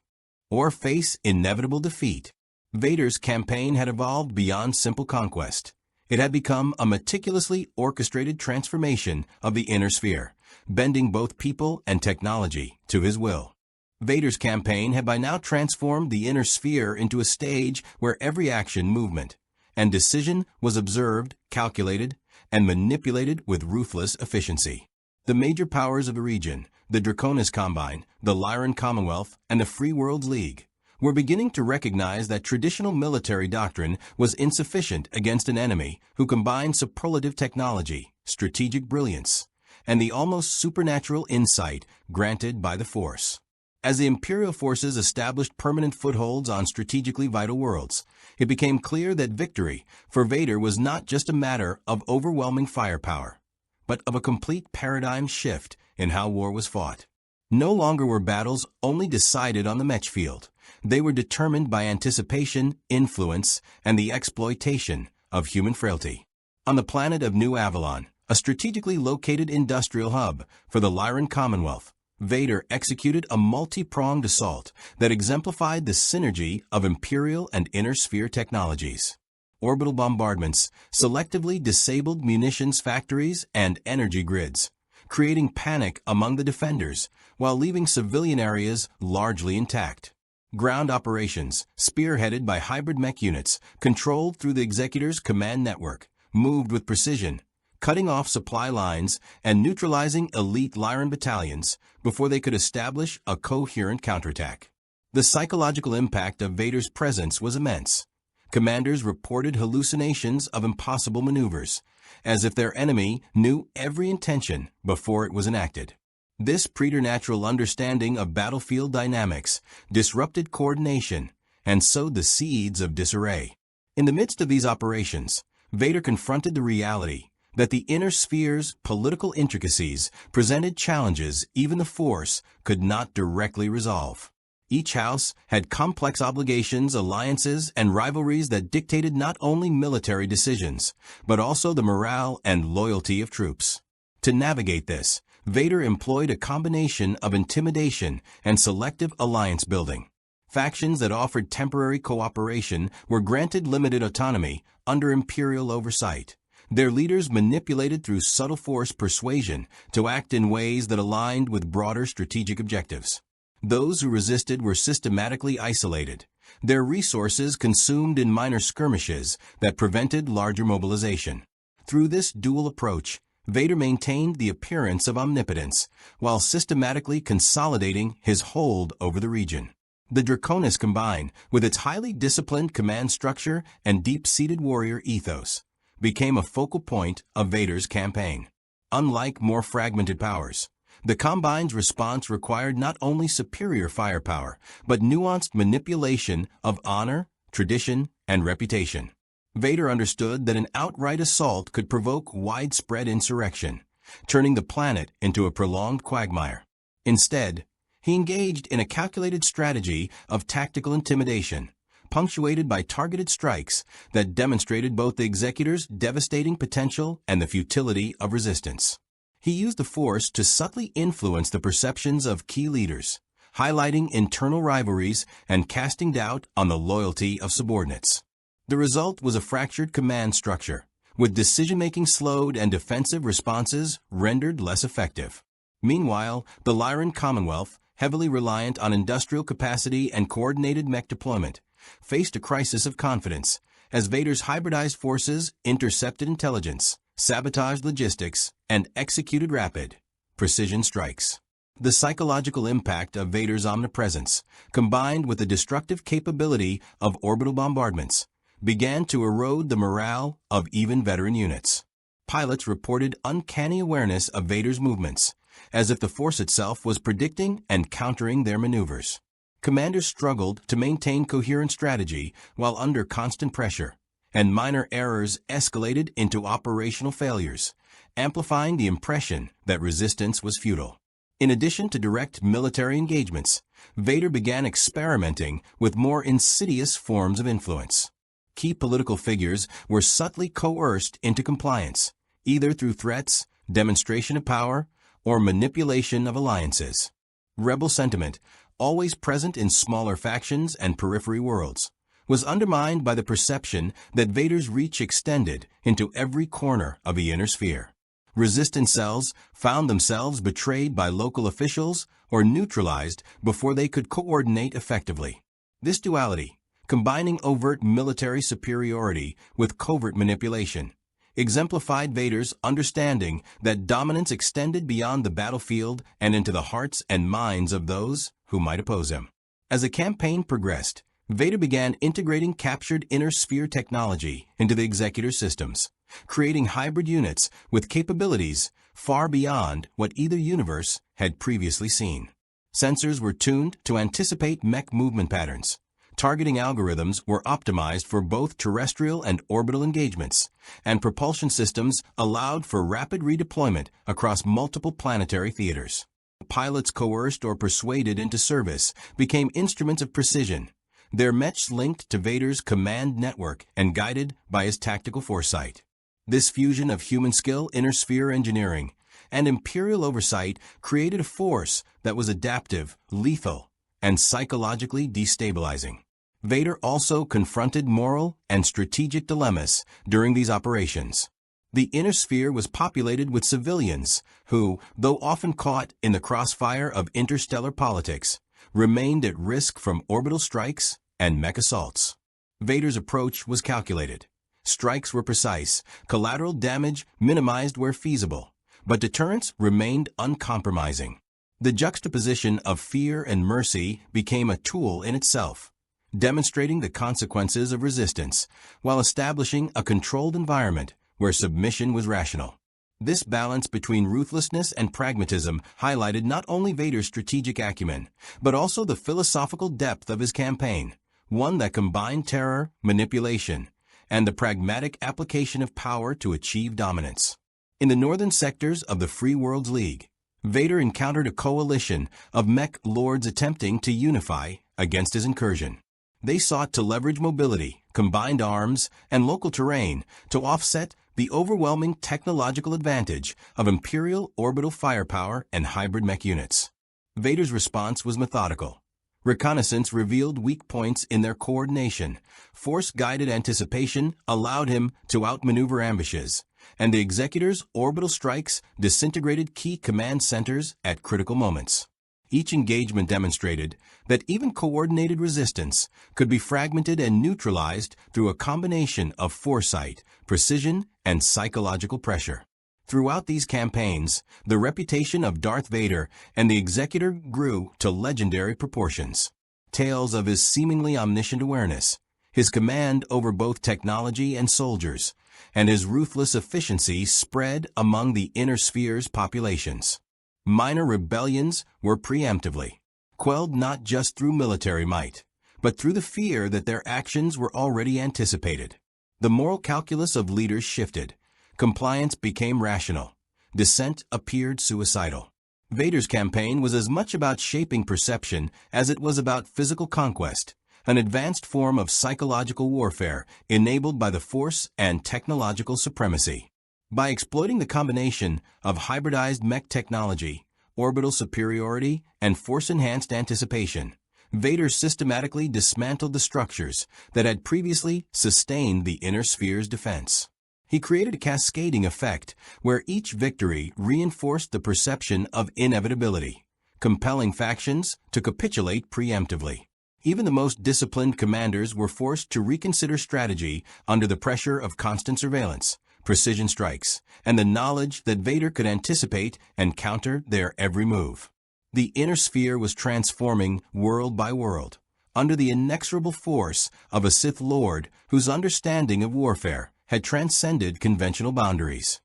or face inevitable defeat. Vader's campaign had evolved beyond simple conquest. It had become a meticulously orchestrated transformation of the Inner Sphere, bending both people and technology to his will. Vader's campaign had by now transformed the Inner Sphere into a stage where every action, movement, and decision was observed, calculated, and manipulated with ruthless efficiency. The major powers of the region, the Draconis Combine, the Lyran Commonwealth, and the Free Worlds League, were beginning to recognize that traditional military doctrine was insufficient against an enemy who combined superlative technology, strategic brilliance, and the almost supernatural insight granted by the Force. As the Imperial forces established permanent footholds on strategically vital worlds, it became clear that victory for Vader was not just a matter of overwhelming firepower, but of a complete paradigm shift in how war was fought. No longer were battles only decided on the match field. They were determined by anticipation, influence, and the exploitation of human frailty. On the planet of New Avalon, a strategically located industrial hub for the Lyran Commonwealth, Vader executed a multi-pronged assault that exemplified the synergy of Imperial and Inner Sphere technologies. Orbital bombardments selectively disabled munitions factories and energy grids, creating panic among the defenders while leaving civilian areas largely intact. Ground operations, spearheaded by hybrid mech units controlled through the Executor's command network, moved with precision, cutting off supply lines and neutralizing elite Lyran battalions before they could establish a coherent counterattack. The psychological impact of Vader's presence was immense. Commanders reported hallucinations of impossible maneuvers, as if their enemy knew every intention before it was enacted. This preternatural understanding of battlefield dynamics disrupted coordination and sowed the seeds of disarray. In the midst of these operations, Vader confronted the reality that the Inner Sphere's political intricacies presented challenges even the Force could not directly resolve. Each house had complex obligations, alliances, and rivalries that dictated not only military decisions, but also the morale and loyalty of troops. To navigate this, Vader employed a combination of intimidation and selective alliance building. Factions that offered temporary cooperation were granted limited autonomy under Imperial oversight. Their leaders manipulated through subtle force persuasion to act in ways that aligned with broader strategic objectives. Those who resisted were systematically isolated, their resources consumed in minor skirmishes that prevented larger mobilization. Through this dual approach, Vader maintained the appearance of omnipotence while systematically consolidating his hold over the region. The Draconis Combine, with its highly disciplined command structure and deep-seated warrior ethos, became a focal point of Vader's campaign. Unlike more fragmented powers, the Combine's response required not only superior firepower, but nuanced manipulation of honor, tradition, and reputation. Vader understood that an outright assault could provoke widespread insurrection, turning the planet into a prolonged quagmire. Instead, he engaged in a calculated strategy of tactical intimidation, punctuated by targeted strikes that demonstrated both the Executor's devastating potential and the futility of resistance. He used the Force to subtly influence the perceptions of key leaders, highlighting internal rivalries and casting doubt on the loyalty of subordinates. The result was a fractured command structure, with decision-making slowed and defensive responses rendered less effective. Meanwhile, the Lyran Commonwealth, heavily reliant on industrial capacity and coordinated mech deployment, faced a crisis of confidence as Vader's hybridized forces intercepted intelligence, sabotaged logistics, and executed rapid, precision strikes. The psychological impact of Vader's omnipresence, combined with the destructive capability of orbital bombardments, began to erode the morale of even veteran units. Pilots reported uncanny awareness of Vader's movements, as if the Force itself was predicting and countering their maneuvers. Commanders struggled to maintain coherent strategy while under constant pressure, and minor errors escalated into operational failures, amplifying the impression that resistance was futile. In addition to direct military engagements, Vader began experimenting with more insidious forms of influence. Key political figures were subtly coerced into compliance, either through threats, demonstration of power, or manipulation of alliances. Rebel sentiment, always present in smaller factions and periphery worlds, was undermined by the perception that Vader's reach extended into every corner of the Inner Sphere. Resistance cells found themselves betrayed by local officials or neutralized before they could coordinate effectively. This duality, combining overt military superiority with covert manipulation, exemplified Vader's understanding that dominance extended beyond the battlefield and into the hearts and minds of those who might oppose him. As the campaign progressed, Vader began integrating captured Inner Sphere technology into the Executor systems, creating hybrid units with capabilities far beyond what either universe had previously seen. Sensors were tuned to anticipate mech movement patterns. Targeting algorithms were optimized for both terrestrial and orbital engagements, and propulsion systems allowed for rapid redeployment across multiple planetary theaters. Pilots coerced or persuaded into service became instruments of precision, their mechs linked to Vader's command network and guided by his tactical foresight. This fusion of human skill, Inner Sphere engineering, and Imperial oversight created a force that was adaptive, lethal, and psychologically destabilizing. Vader also confronted moral and strategic dilemmas during these operations. The Inner Sphere was populated with civilians who, though often caught in the crossfire of interstellar politics, remained at risk from orbital strikes and mech assaults. Vader's approach was calculated. Strikes were precise, collateral damage minimized where feasible, but deterrence remained uncompromising. The juxtaposition of fear and mercy became a tool in itself, demonstrating the consequences of resistance while establishing a controlled environment where submission was rational. This balance between ruthlessness and pragmatism highlighted not only Vader's strategic acumen, but also the philosophical depth of his campaign, one that combined terror, manipulation, and the pragmatic application of power to achieve dominance. In the northern sectors of the Free Worlds League, Vader encountered a coalition of mech lords attempting to unify against his incursion. They sought to leverage mobility, combined arms, and local terrain to offset the overwhelming technological advantage of Imperial orbital firepower and hybrid mech units. Vader's response was methodical. Reconnaissance revealed weak points in their coordination. Force-guided anticipation allowed him to outmaneuver ambushes, and the Executor's orbital strikes disintegrated key command centers at critical moments. Each engagement demonstrated that even coordinated resistance could be fragmented and neutralized through a combination of foresight, precision, and psychological pressure. Throughout these campaigns, the reputation of Darth Vader and the Executor grew to legendary proportions. Tales of his seemingly omniscient awareness, his command over both technology and soldiers, and his ruthless efficiency spread among the Inner Sphere's populations. Minor rebellions were preemptively quelled not just through military might, but through the fear that their actions were already anticipated. The moral calculus of leaders shifted. Compliance became rational. Dissent appeared suicidal. Vader's campaign was as much about shaping perception as it was about physical conquest, an advanced form of psychological warfare enabled by the Force and technological supremacy. By exploiting the combination of hybridized mech technology, orbital superiority, and force-enhanced anticipation, Vader systematically dismantled the structures that had previously sustained the Inner Sphere's defense. He created a cascading effect where each victory reinforced the perception of inevitability, compelling factions to capitulate preemptively. Even the most disciplined commanders were forced to reconsider strategy under the pressure of constant surveillance, precision strikes, and the knowledge that Vader could anticipate and counter their every move. The inner sphere was transforming world by world, under the inexorable force of a Sith Lord whose understanding of warfare had transcended conventional boundaries.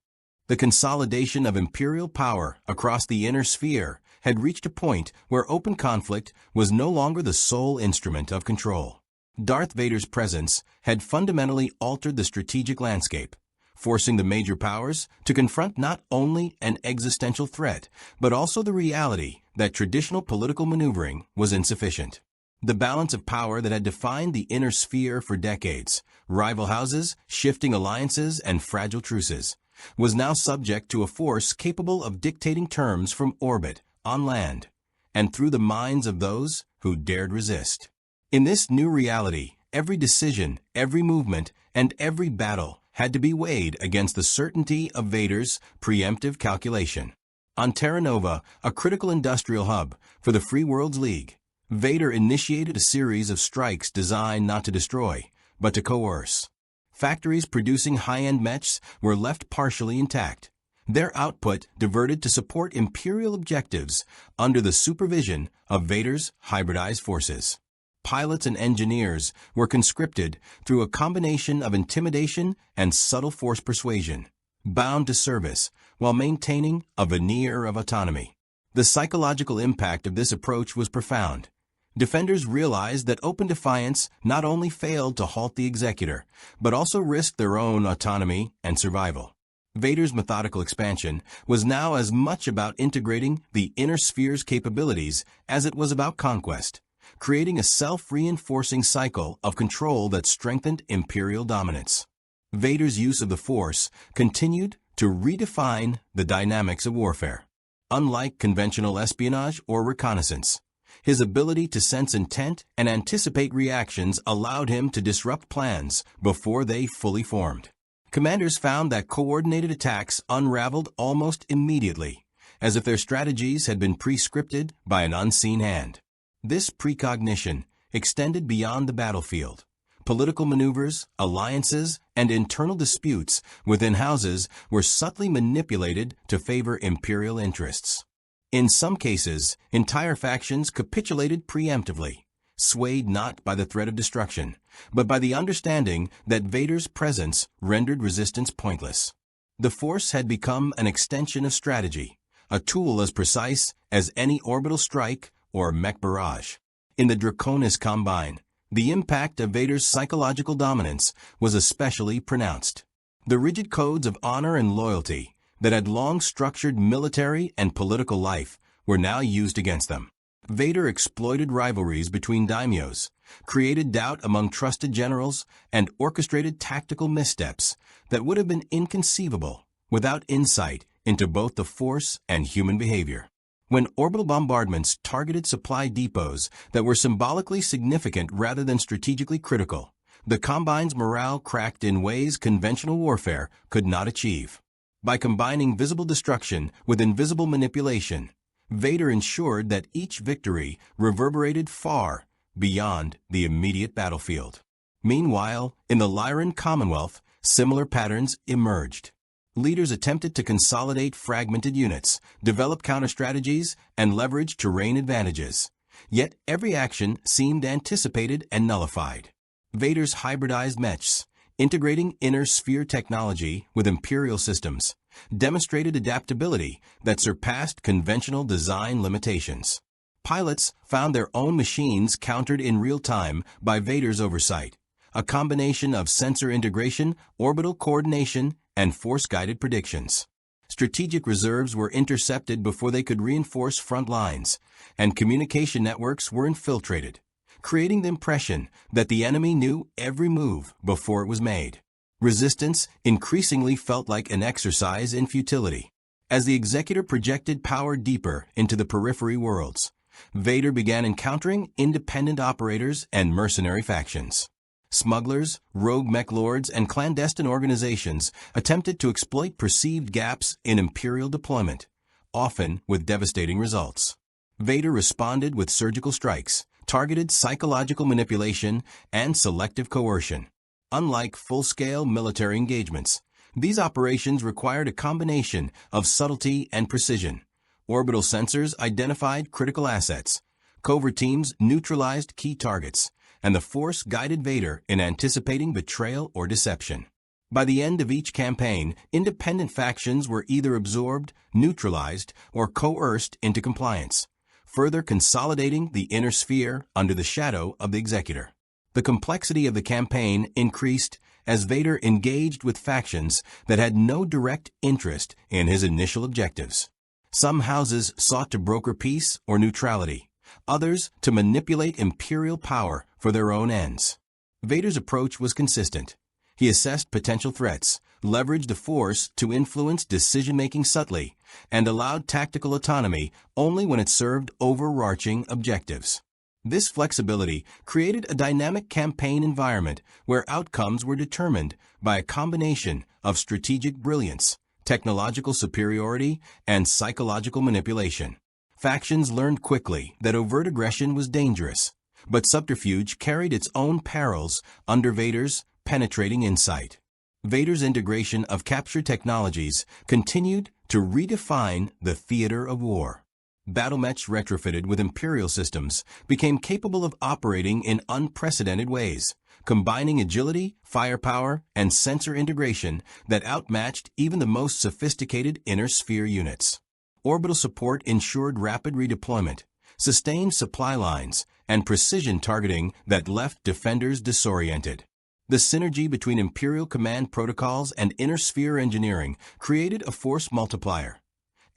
The consolidation of Imperial power across the inner sphere had reached a point where open conflict was no longer the sole instrument of control. Darth Vader's presence had fundamentally altered the strategic landscape, forcing the major powers to confront not only an existential threat, but also the reality that traditional political maneuvering was insufficient. The balance of power that had defined the inner sphere for decades, rival houses, shifting alliances, and fragile truces, was now subject to a force capable of dictating terms from orbit, on land, and through the minds of those who dared resist. In this new reality, every decision, every movement, and every battle had to be weighed against the certainty of Vader's preemptive calculation. On Terra Nova, a critical industrial hub for the Free Worlds League, Vader initiated a series of strikes designed not to destroy, but to coerce. Factories producing high-end mechs were left partially intact, their output diverted to support Imperial objectives under the supervision of Vader's hybridized forces. Pilots and engineers were conscripted through a combination of intimidation and subtle force persuasion, bound to service while maintaining a veneer of autonomy. The psychological impact of this approach was profound. Defenders realized that open defiance not only failed to halt the executor, but also risked their own autonomy and survival. Vader's methodical expansion was now as much about integrating the inner sphere's capabilities as it was about conquest, creating a self-reinforcing cycle of control that strengthened Imperial dominance. Vader's use of the Force continued to redefine the dynamics of warfare. Unlike conventional espionage or reconnaissance, his ability to sense intent and anticipate reactions allowed him to disrupt plans before they fully formed. Commanders found that coordinated attacks unraveled almost immediately, as if their strategies had been pre-scripted by an unseen hand. This precognition extended beyond the battlefield. Political maneuvers, alliances, and internal disputes within houses were subtly manipulated to favor Imperial interests. In some cases, entire factions capitulated preemptively, swayed not by the threat of destruction, but by the understanding that Vader's presence rendered resistance pointless. The Force had become an extension of strategy, a tool as precise as any orbital strike or mech barrage. In the Draconis Combine, the impact of Vader's psychological dominance was especially pronounced. The rigid codes of honor and loyalty that had long structured military and political life were now used against them. Vader exploited rivalries between daimyos, created doubt among trusted generals, and orchestrated tactical missteps that would have been inconceivable without insight into both the Force and human behavior. When orbital bombardments targeted supply depots that were symbolically significant rather than strategically critical, the Combine's morale cracked in ways conventional warfare could not achieve. By combining visible destruction with invisible manipulation, Vader ensured that each victory reverberated far beyond the immediate battlefield. Meanwhile, in the Lyran Commonwealth, similar patterns emerged. Leaders attempted to consolidate fragmented units, develop counter-strategies, and leverage terrain advantages. Yet every action seemed anticipated and nullified. Vader's hybridized mechs, integrating inner sphere technology with Imperial systems, demonstrated adaptability that surpassed conventional design limitations. Pilots found their own machines countered in real time by Vader's oversight, a combination of sensor integration, orbital coordination, and force-guided predictions. Strategic reserves were intercepted before they could reinforce front lines, and communication networks were infiltrated, creating the impression that the enemy knew every move before it was made. Resistance increasingly felt like an exercise in futility. As the Executor projected power deeper into the periphery worlds, Vader began encountering independent operators and mercenary factions. Smugglers, rogue mech lords, and clandestine organizations attempted to exploit perceived gaps in Imperial deployment, often with devastating results. Vader responded with surgical strikes, targeted psychological manipulation, and selective coercion. Unlike full-scale military engagements, these operations required a combination of subtlety and precision, Orbital sensors identified critical assets, covert teams neutralized key targets, and the Force guided Vader in anticipating betrayal or deception. By the end of each campaign, independent factions were either absorbed, neutralized, or coerced into compliance, further consolidating the inner sphere under the shadow of the Executor. The complexity of the campaign increased as Vader engaged with factions that had no direct interest in his initial objectives. Some houses sought to broker peace or neutrality, others to manipulate Imperial power for their own ends. Vader's approach was consistent. He assessed potential threats, leveraged the Force to influence decision-making subtly, and allowed tactical autonomy only when it served overarching objectives. This flexibility created a dynamic campaign environment where outcomes were determined by a combination of strategic brilliance, technological superiority, and psychological manipulation. Factions learned quickly that overt aggression was dangerous, but subterfuge carried its own perils under Vader's penetrating insight. Vader's integration of captured technologies continued to redefine the theater of war. BattleMechs retrofitted with Imperial systems became capable of operating in unprecedented ways, combining agility, firepower, and sensor integration that outmatched even the most sophisticated inner sphere units. Orbital support ensured rapid redeployment, sustained supply lines, and precision targeting that left defenders disoriented. The synergy between Imperial command protocols and inner sphere engineering created a force multiplier.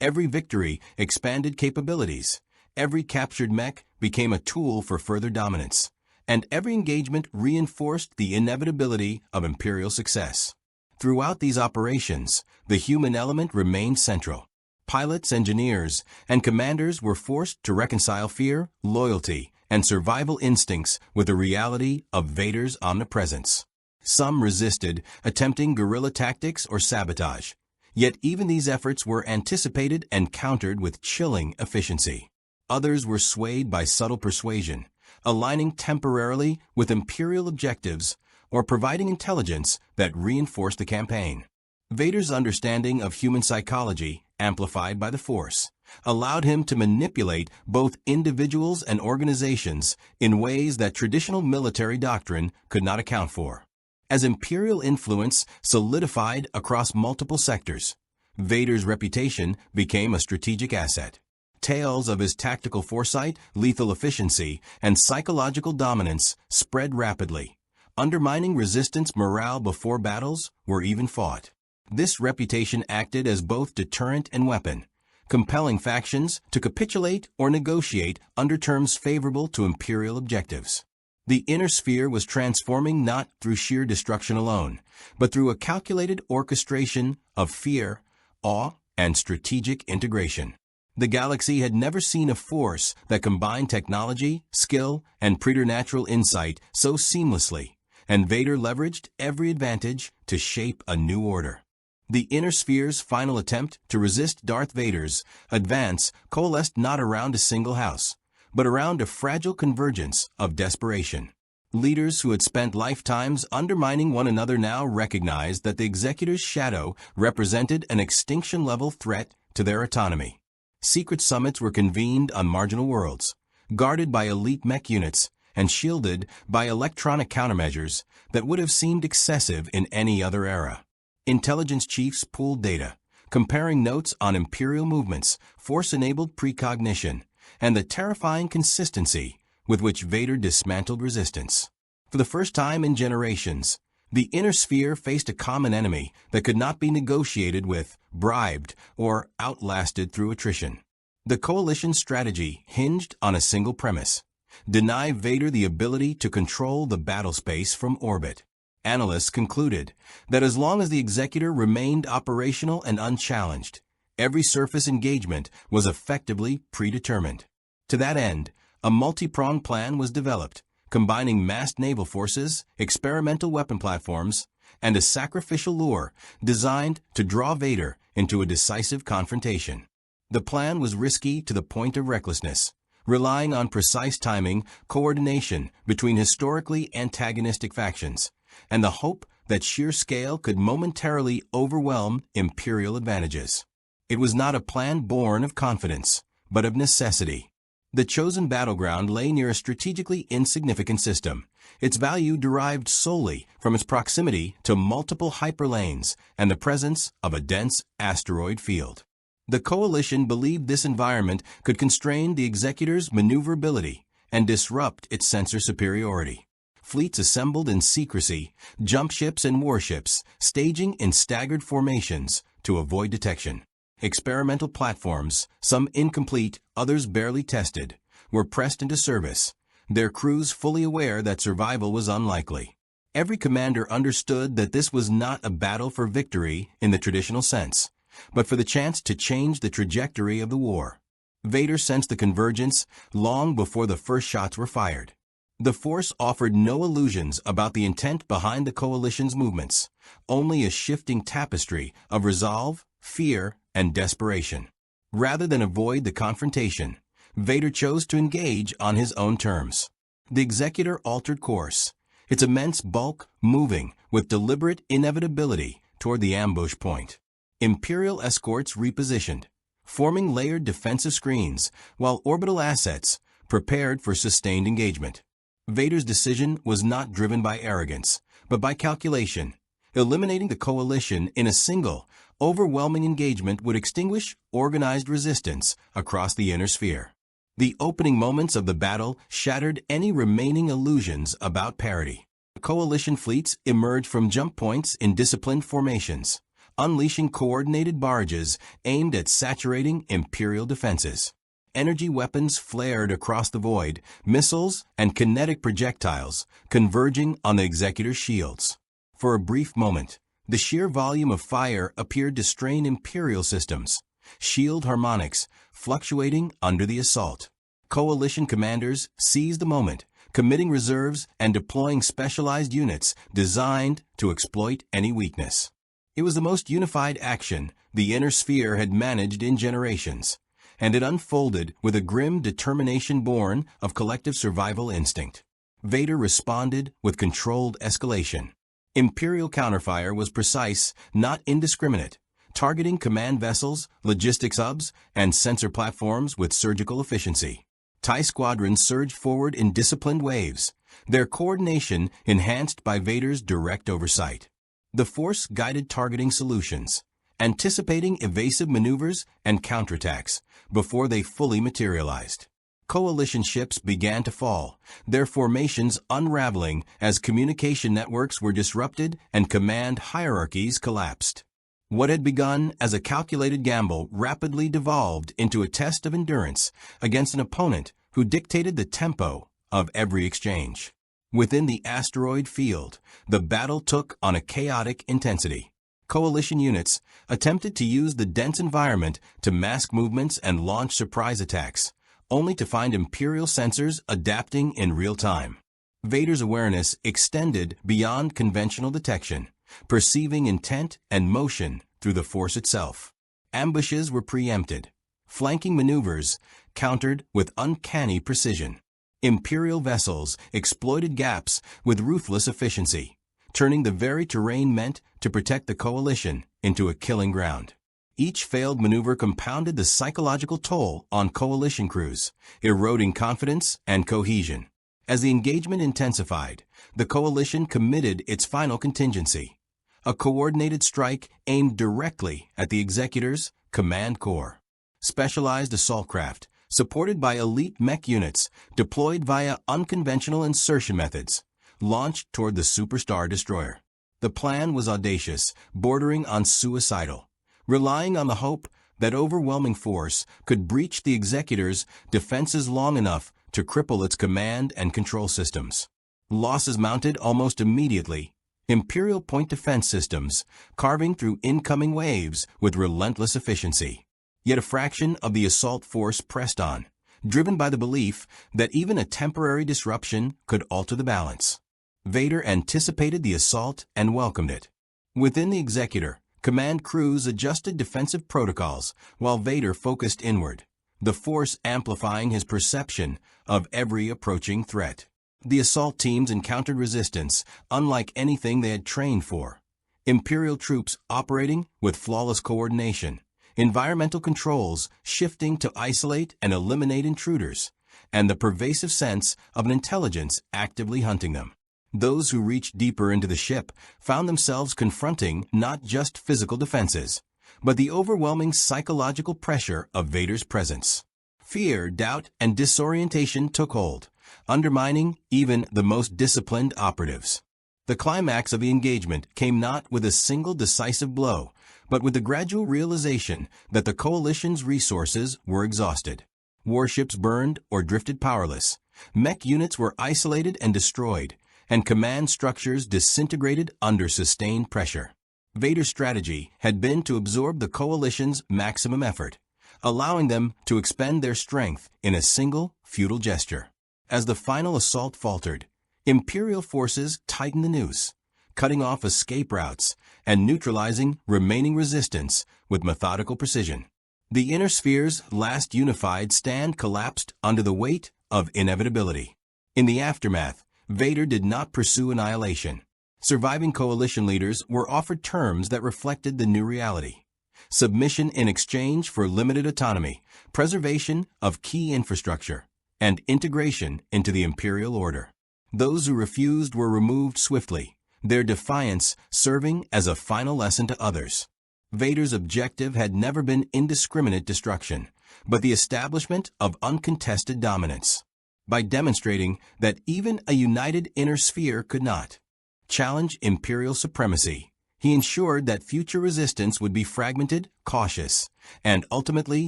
Every victory expanded capabilities, every captured mech became a tool for further dominance, and every engagement reinforced the inevitability of Imperial success. Throughout these operations, the human element remained central. Pilots, engineers, and commanders were forced to reconcile fear, loyalty, and survival instincts with the reality of Vader's omnipresence. Some resisted, attempting guerrilla tactics or sabotage. Yet even these efforts were anticipated and countered with chilling efficiency. Others were swayed by subtle persuasion, aligning temporarily with Imperial objectives or providing intelligence that reinforced the campaign. Vader's understanding of human psychology, amplified by the Force, allowed him to manipulate both individuals and organizations in ways that traditional military doctrine could not account for. As Imperial influence solidified across multiple sectors, Vader's reputation became a strategic asset. Tales of his tactical foresight, lethal efficiency, and psychological dominance spread rapidly, undermining resistance morale before battles were even fought. This reputation acted as both deterrent and weapon, compelling factions to capitulate or negotiate under terms favorable to Imperial objectives. The inner sphere was transforming not through sheer destruction alone, but through a calculated orchestration of fear, awe, and strategic integration. The galaxy had never seen a force that combined technology, skill, and preternatural insight so seamlessly, and Vader leveraged every advantage to shape a new order. The inner sphere's final attempt to resist Darth Vader's advance coalesced not around a single house, but around a fragile convergence of desperation. Leaders who had spent lifetimes undermining one another now recognized that the Executor's shadow represented an extinction-level threat to their autonomy. Secret summits were convened on marginal worlds, guarded by elite mech units and shielded by electronic countermeasures that would have seemed excessive in any other era. Intelligence chiefs pooled data, comparing notes on Imperial movements, Force-enabled precognition, and the terrifying consistency with which Vader dismantled resistance. For the first time in generations, the inner sphere faced a common enemy that could not be negotiated with, bribed, or outlasted through attrition. The coalition's strategy hinged on a single premise: deny Vader the ability to control the battle space from orbit. Analysts concluded that as long as the Executor remained operational and unchallenged, every surface engagement was effectively predetermined. To that end, a multi-pronged plan was developed, combining massed naval forces, experimental weapon platforms, and a sacrificial lure designed to draw Vader into a decisive confrontation. The plan was risky to the point of recklessness, relying on precise timing, coordination between historically antagonistic factions, and the hope that sheer scale could momentarily overwhelm Imperial advantages. It was not a plan born of confidence, but of necessity. The chosen battleground lay near a strategically insignificant system, its value derived solely from its proximity to multiple hyperlanes and the presence of a dense asteroid field. The Coalition believed this environment could constrain the Executor's maneuverability and disrupt its sensor superiority. Fleets assembled in secrecy, jump ships and warships staging in staggered formations to avoid detection. Experimental platforms, some incomplete, others barely tested, were pressed into service, their crews fully aware that survival was unlikely. Every commander understood that this was not a battle for victory in the traditional sense, but for the chance to change the trajectory of the war. Vader sensed the convergence long before the first shots were fired. The Force offered no illusions about the intent behind the Coalition's movements, only a shifting tapestry of resolve, fear, and desperation. Rather than avoid the confrontation, Vader chose to engage on his own terms. The Executor altered course, its immense bulk moving with deliberate inevitability toward the ambush point. Imperial escorts repositioned, forming layered defensive screens, while orbital assets prepared for sustained engagement. Vader's decision was not driven by arrogance, but by calculation. Eliminating the Coalition in a single, overwhelming engagement would extinguish organized resistance across the Inner Sphere. The opening moments of the battle shattered any remaining illusions about parity. Coalition fleets emerged from jump points in disciplined formations, unleashing coordinated barges aimed at saturating Imperial defenses. Energy weapons flared across the void, missiles and kinetic projectiles converging on the Executor's shields. For a brief moment, the sheer volume of fire appeared to strain Imperial systems, shield harmonics fluctuating under the assault. Coalition commanders seized the moment, committing reserves and deploying specialized units designed to exploit any weakness. It was the most unified action the Inner Sphere had managed in generations, and it unfolded with a grim determination born of collective survival instinct. Vader responded with controlled escalation. Imperial counterfire was precise, not indiscriminate, targeting command vessels, logistics hubs, and sensor platforms with surgical efficiency. TIE squadrons surged forward in disciplined waves, their coordination enhanced by Vader's direct oversight. The Force guided targeting solutions, anticipating evasive maneuvers and counterattacks before they fully materialized. Coalition ships began to fall, their formations unraveling as communication networks were disrupted and command hierarchies collapsed. What had begun as a calculated gamble rapidly devolved into a test of endurance against an opponent who dictated the tempo of every exchange. Within the asteroid field, the battle took on a chaotic intensity. Coalition units attempted to use the dense environment to mask movements and launch surprise attacks, only to find Imperial sensors adapting in real time. Vader's awareness extended beyond conventional detection, perceiving intent and motion through the Force itself. Ambushes were preempted, flanking maneuvers countered with uncanny precision. Imperial vessels exploited gaps with ruthless efficiency, turning the very terrain meant to protect the Coalition into a killing ground. Each failed maneuver compounded the psychological toll on Coalition crews, eroding confidence and cohesion. As the engagement intensified, the Coalition committed its final contingency, a coordinated strike aimed directly at the Executor's command core. Specialized assault craft, supported by elite mech units deployed via unconventional insertion methods, launched toward the Superstar destroyer. The plan was audacious, bordering on suicidal, relying on the hope that overwhelming force could breach the Executor's defenses long enough to cripple its command and control systems. Losses mounted almost immediately. Imperial point defense systems carving through incoming waves with relentless efficiency. Yet a fraction of the assault force pressed on, driven by the belief that even a temporary disruption could alter the balance. Vader anticipated the assault and welcomed it. Within the Executor, command crews adjusted defensive protocols while Vader focused inward, the Force amplifying his perception of every approaching threat. The assault teams encountered resistance unlike anything they had trained for. Imperial troops operating with flawless coordination, environmental controls shifting to isolate and eliminate intruders, and the pervasive sense of an intelligence actively hunting them. Those who reached deeper into the ship found themselves confronting not just physical defenses, but the overwhelming psychological pressure of Vader's presence. Fear, doubt, and disorientation took hold, undermining even the most disciplined operatives. The climax of the engagement came not with a single decisive blow, but with the gradual realization that the coalition's resources were exhausted. Warships burned or drifted powerless, mech units were isolated and destroyed, and command structures disintegrated under sustained pressure. Vader's strategy had been to absorb the coalition's maximum effort, allowing them to expend their strength in a single, feudal gesture. As the final assault faltered, Imperial forces tightened the noose, cutting off escape routes and neutralizing remaining resistance with methodical precision. The Inner Sphere's last unified stand collapsed under the weight of inevitability. In the aftermath, Vader did not pursue annihilation. Surviving coalition leaders were offered terms that reflected the new reality: submission in exchange for limited autonomy, preservation of key infrastructure, and integration into the Imperial order. Those who refused were removed swiftly, their defiance serving as a final lesson to others. Vader's objective had never been indiscriminate destruction, but the establishment of uncontested dominance. By demonstrating that even a united Inner Sphere could not challenge Imperial supremacy, he ensured that future resistance would be fragmented, cautious, and ultimately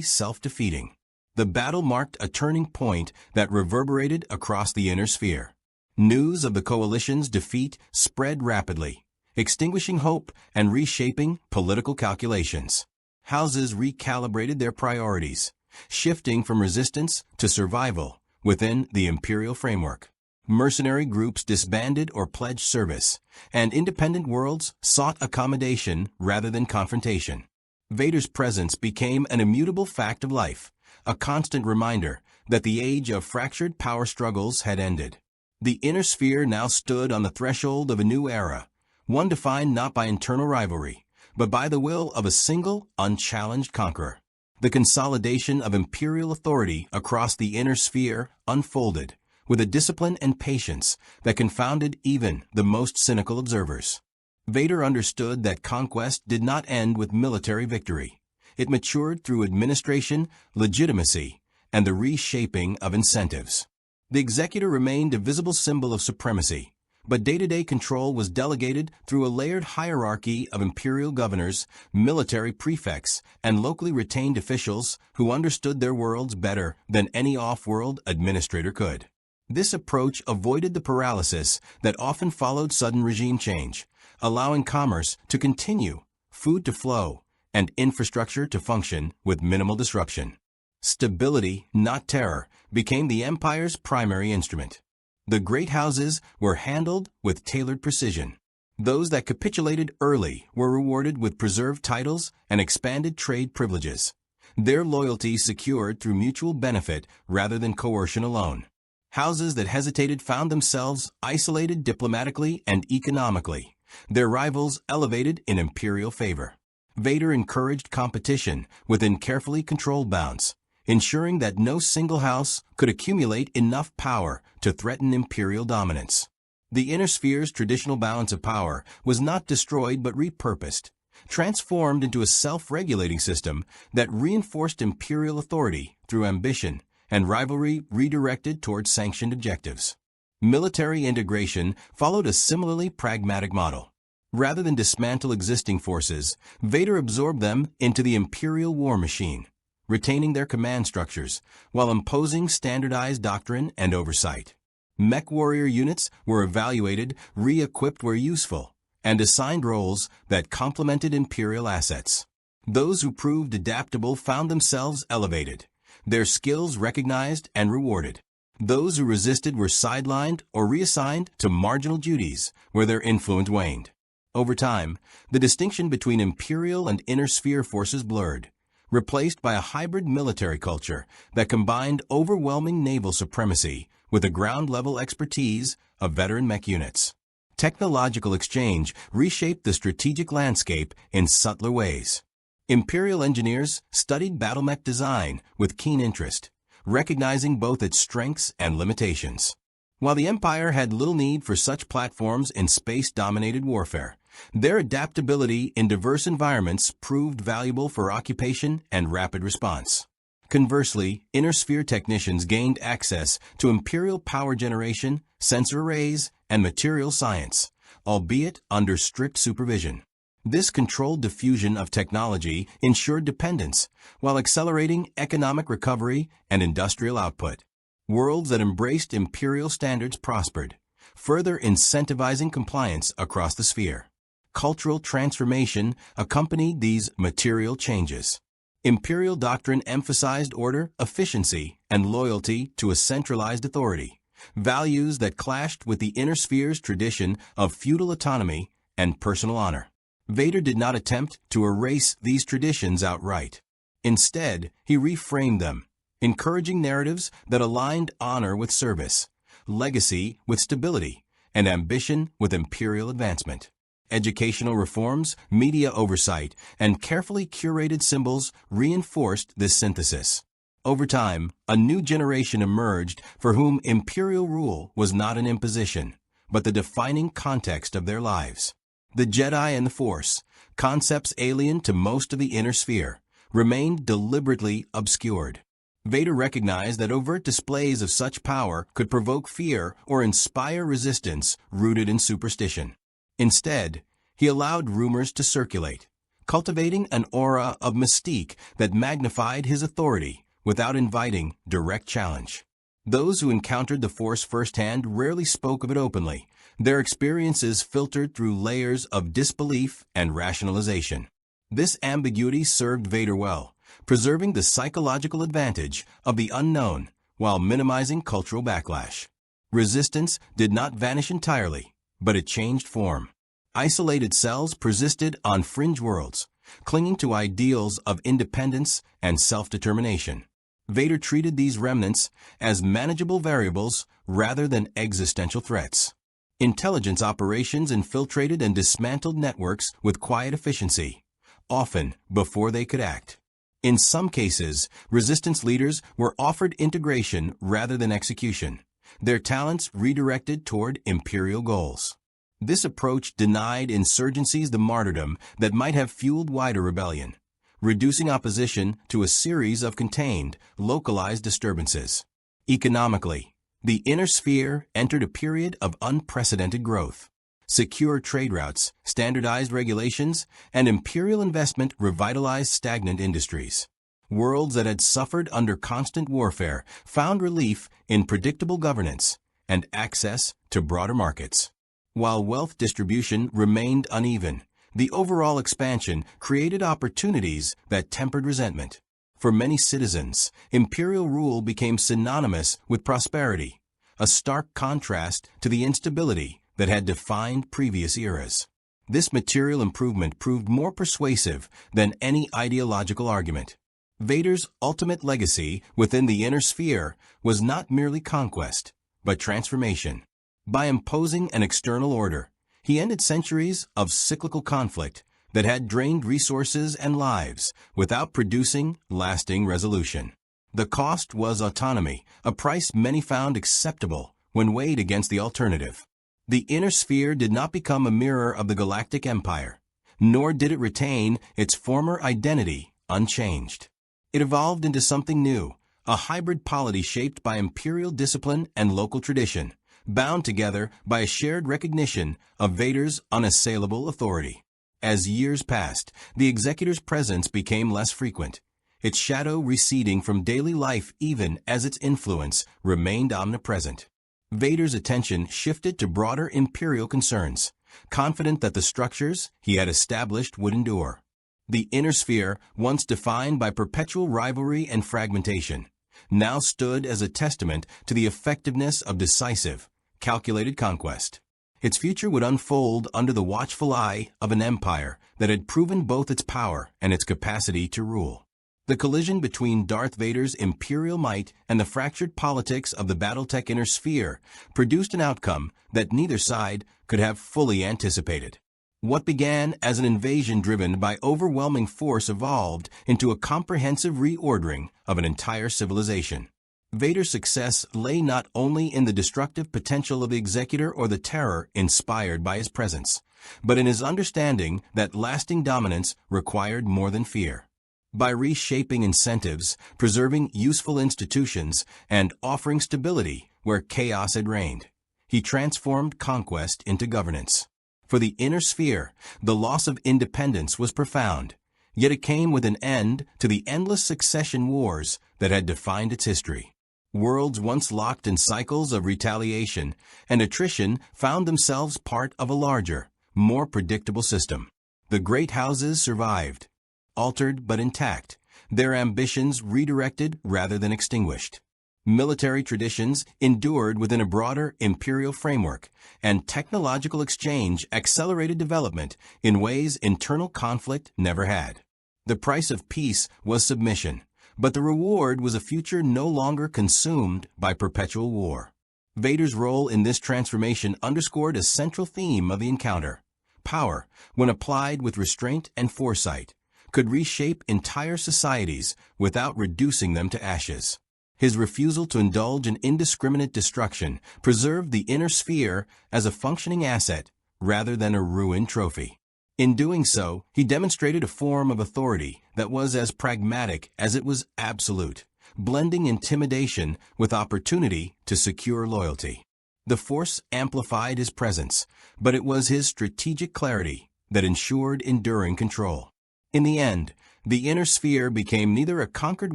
self-defeating. The battle marked a turning point that reverberated across the Inner Sphere. News of the coalition's defeat spread rapidly, extinguishing hope and reshaping political calculations. Houses recalibrated their priorities, shifting from resistance to survival within the Imperial framework. Mercenary groups disbanded or pledged service, and independent worlds sought accommodation rather than confrontation. Vader's presence became an immutable fact of life, a constant reminder that the age of fractured power struggles had ended. The Inner Sphere now stood on the threshold of a new era, one defined not by internal rivalry, but by the will of a single, unchallenged conqueror. The consolidation of Imperial authority across the Inner Sphere unfolded with a discipline and patience that confounded even the most cynical observers. Vader understood that conquest did not end with military victory. It matured through administration, legitimacy, and the reshaping of incentives. The executor remained a visible symbol of supremacy, but day-to-day control was delegated through a layered hierarchy of Imperial governors, military prefects, and locally retained officials who understood their worlds better than any off-world administrator could. This approach avoided the paralysis that often followed sudden regime change, allowing commerce to continue, food to flow, and infrastructure to function with minimal disruption. Stability, not terror, became the empire's primary instrument. The great houses were handled with tailored precision. Those that capitulated early were rewarded with preserved titles and expanded trade privileges, their loyalty secured through mutual benefit rather than coercion alone. Houses that hesitated found themselves isolated diplomatically and economically, their rivals elevated in Imperial favor. Vader encouraged competition within carefully controlled bounds, ensuring that no single house could accumulate enough power to threaten Imperial dominance. The Inner Sphere's traditional balance of power was not destroyed but repurposed, transformed into a self-regulating system that reinforced Imperial authority through ambition and rivalry redirected towards sanctioned objectives. Military integration followed a similarly pragmatic model. Rather than dismantle existing forces, Vader absorbed them into the Imperial war machine, retaining their command structures while imposing standardized doctrine and oversight. Mech warrior units were evaluated, re-equipped where useful, and assigned roles that complemented Imperial assets. Those who proved adaptable found themselves elevated, their skills recognized and rewarded. Those who resisted were sidelined or reassigned to marginal duties where their influence waned. Over time, the distinction between Imperial and Inner Sphere forces blurred, replaced by a hybrid military culture that combined overwhelming naval supremacy with the ground-level expertise of veteran mech units. Technological exchange reshaped the strategic landscape in subtler ways. Imperial engineers studied BattleMech design with keen interest, recognizing both its strengths and limitations. While the Empire had little need for such platforms in space-dominated warfare, their adaptability in diverse environments proved valuable for occupation and rapid response. Conversely, Inner Sphere technicians gained access to Imperial power generation, sensor arrays, and material science, albeit under strict supervision. This controlled diffusion of technology ensured dependence, while accelerating economic recovery and industrial output. Worlds that embraced Imperial standards prospered, further incentivizing compliance across the sphere. Cultural transformation accompanied these material changes. Imperial doctrine emphasized order, efficiency, and loyalty to a centralized authority, values that clashed with the Inner Sphere's tradition of feudal autonomy and personal honor. Vader did not attempt to erase these traditions outright. Instead, he reframed them, encouraging narratives that aligned honor with service, legacy with stability, and ambition with imperial advancement. Educational reforms, media oversight, and carefully curated symbols reinforced this synthesis. Over time, a new generation emerged for whom imperial rule was not an imposition, but the defining context of their lives. The Jedi and the Force, concepts alien to most of the Inner Sphere, remained deliberately obscured. Vader recognized that overt displays of such power could provoke fear or inspire resistance rooted in superstition. Instead, he allowed rumors to circulate, cultivating an aura of mystique that magnified his authority without inviting direct challenge. Those who encountered the Force firsthand rarely spoke of it openly, their experiences filtered through layers of disbelief and rationalization. This ambiguity served Vader well, preserving the psychological advantage of the unknown while minimizing cultural backlash. Resistance did not vanish entirely, but it changed form. Isolated cells persisted on fringe worlds, clinging to ideals of independence and self-determination. Vader treated these remnants as manageable variables rather than existential threats. Intelligence operations infiltrated and dismantled networks with quiet efficiency, often before they could act. In some cases, resistance leaders were offered integration rather than execution, their talents redirected toward imperial goals. This approach denied insurgencies the martyrdom that might have fueled wider rebellion, reducing opposition to a series of contained, localized disturbances. Economically, the Inner Sphere entered a period of unprecedented growth. Secure trade routes, standardized regulations, and imperial investment revitalized stagnant industries. Worlds that had suffered under constant warfare found relief in predictable governance and access to broader markets. While wealth distribution remained uneven, the overall expansion created opportunities that tempered resentment. For many citizens, imperial rule became synonymous with prosperity, a stark contrast to the instability that had defined previous eras. This material improvement proved more persuasive than any ideological argument. Vader's ultimate legacy within the Inner Sphere was not merely conquest, but transformation. By imposing an external order, he ended centuries of cyclical conflict that had drained resources and lives without producing lasting resolution. The cost was autonomy, a price many found acceptable when weighed against the alternative. The Inner Sphere did not become a mirror of the Galactic Empire, nor did it retain its former identity unchanged. It evolved into something new, a hybrid polity shaped by imperial discipline and local tradition, bound together by a shared recognition of Vader's unassailable authority. As years passed, the Executor's presence became less frequent, its shadow receding from daily life even as its influence remained omnipresent. Vader's attention shifted to broader imperial concerns, confident that the structures he had established would endure. The Inner Sphere, once defined by perpetual rivalry and fragmentation, now stood as a testament to the effectiveness of decisive, calculated conquest. Its future would unfold under the watchful eye of an empire that had proven both its power and its capacity to rule. The collision between Darth Vader's imperial might and the fractured politics of the Battletech Inner Sphere produced an outcome that neither side could have fully anticipated. What began as an invasion driven by overwhelming force evolved into a comprehensive reordering of an entire civilization. Vader's success lay not only in the destructive potential of the Executor or the terror inspired by his presence, but in his understanding that lasting dominance required more than fear. By reshaping incentives, preserving useful institutions, and offering stability where chaos had reigned, he transformed conquest into governance. For the Inner Sphere, the loss of independence was profound, yet it came with an end to the endless succession wars that had defined its history. Worlds once locked in cycles of retaliation and attrition found themselves part of a larger, more predictable system. The great houses survived, altered but intact, their ambitions redirected rather than extinguished. Military traditions endured within a broader imperial framework, and technological exchange accelerated development in ways internal conflict never had. The price of peace was submission, but the reward was a future no longer consumed by perpetual war. Vader's role in this transformation underscored a central theme of the encounter. Power, when applied with restraint and foresight, could reshape entire societies without reducing them to ashes. His refusal to indulge in indiscriminate destruction preserved the Inner Sphere as a functioning asset rather than a ruined trophy. In doing so, he demonstrated a form of authority that was as pragmatic as it was absolute, blending intimidation with opportunity to secure loyalty. The Force amplified his presence, but it was his strategic clarity that ensured enduring control. In the end, the Inner Sphere became neither a conquered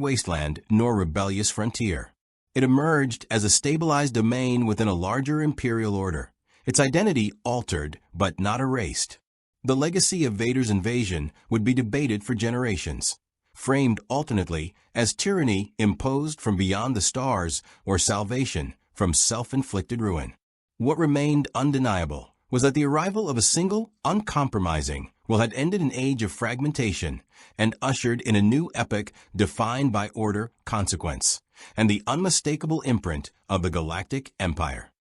wasteland nor rebellious frontier. It emerged as a stabilized domain within a larger imperial order, its identity altered but not erased. The legacy of Vader's invasion would be debated for generations, framed alternately as tyranny imposed from beyond the stars or salvation from self-inflicted ruin. What remained undeniable was that the arrival of a single, uncompromising will had ended an age of fragmentation and ushered in a new epoch defined by order, consequence, and the unmistakable imprint of the Galactic Empire.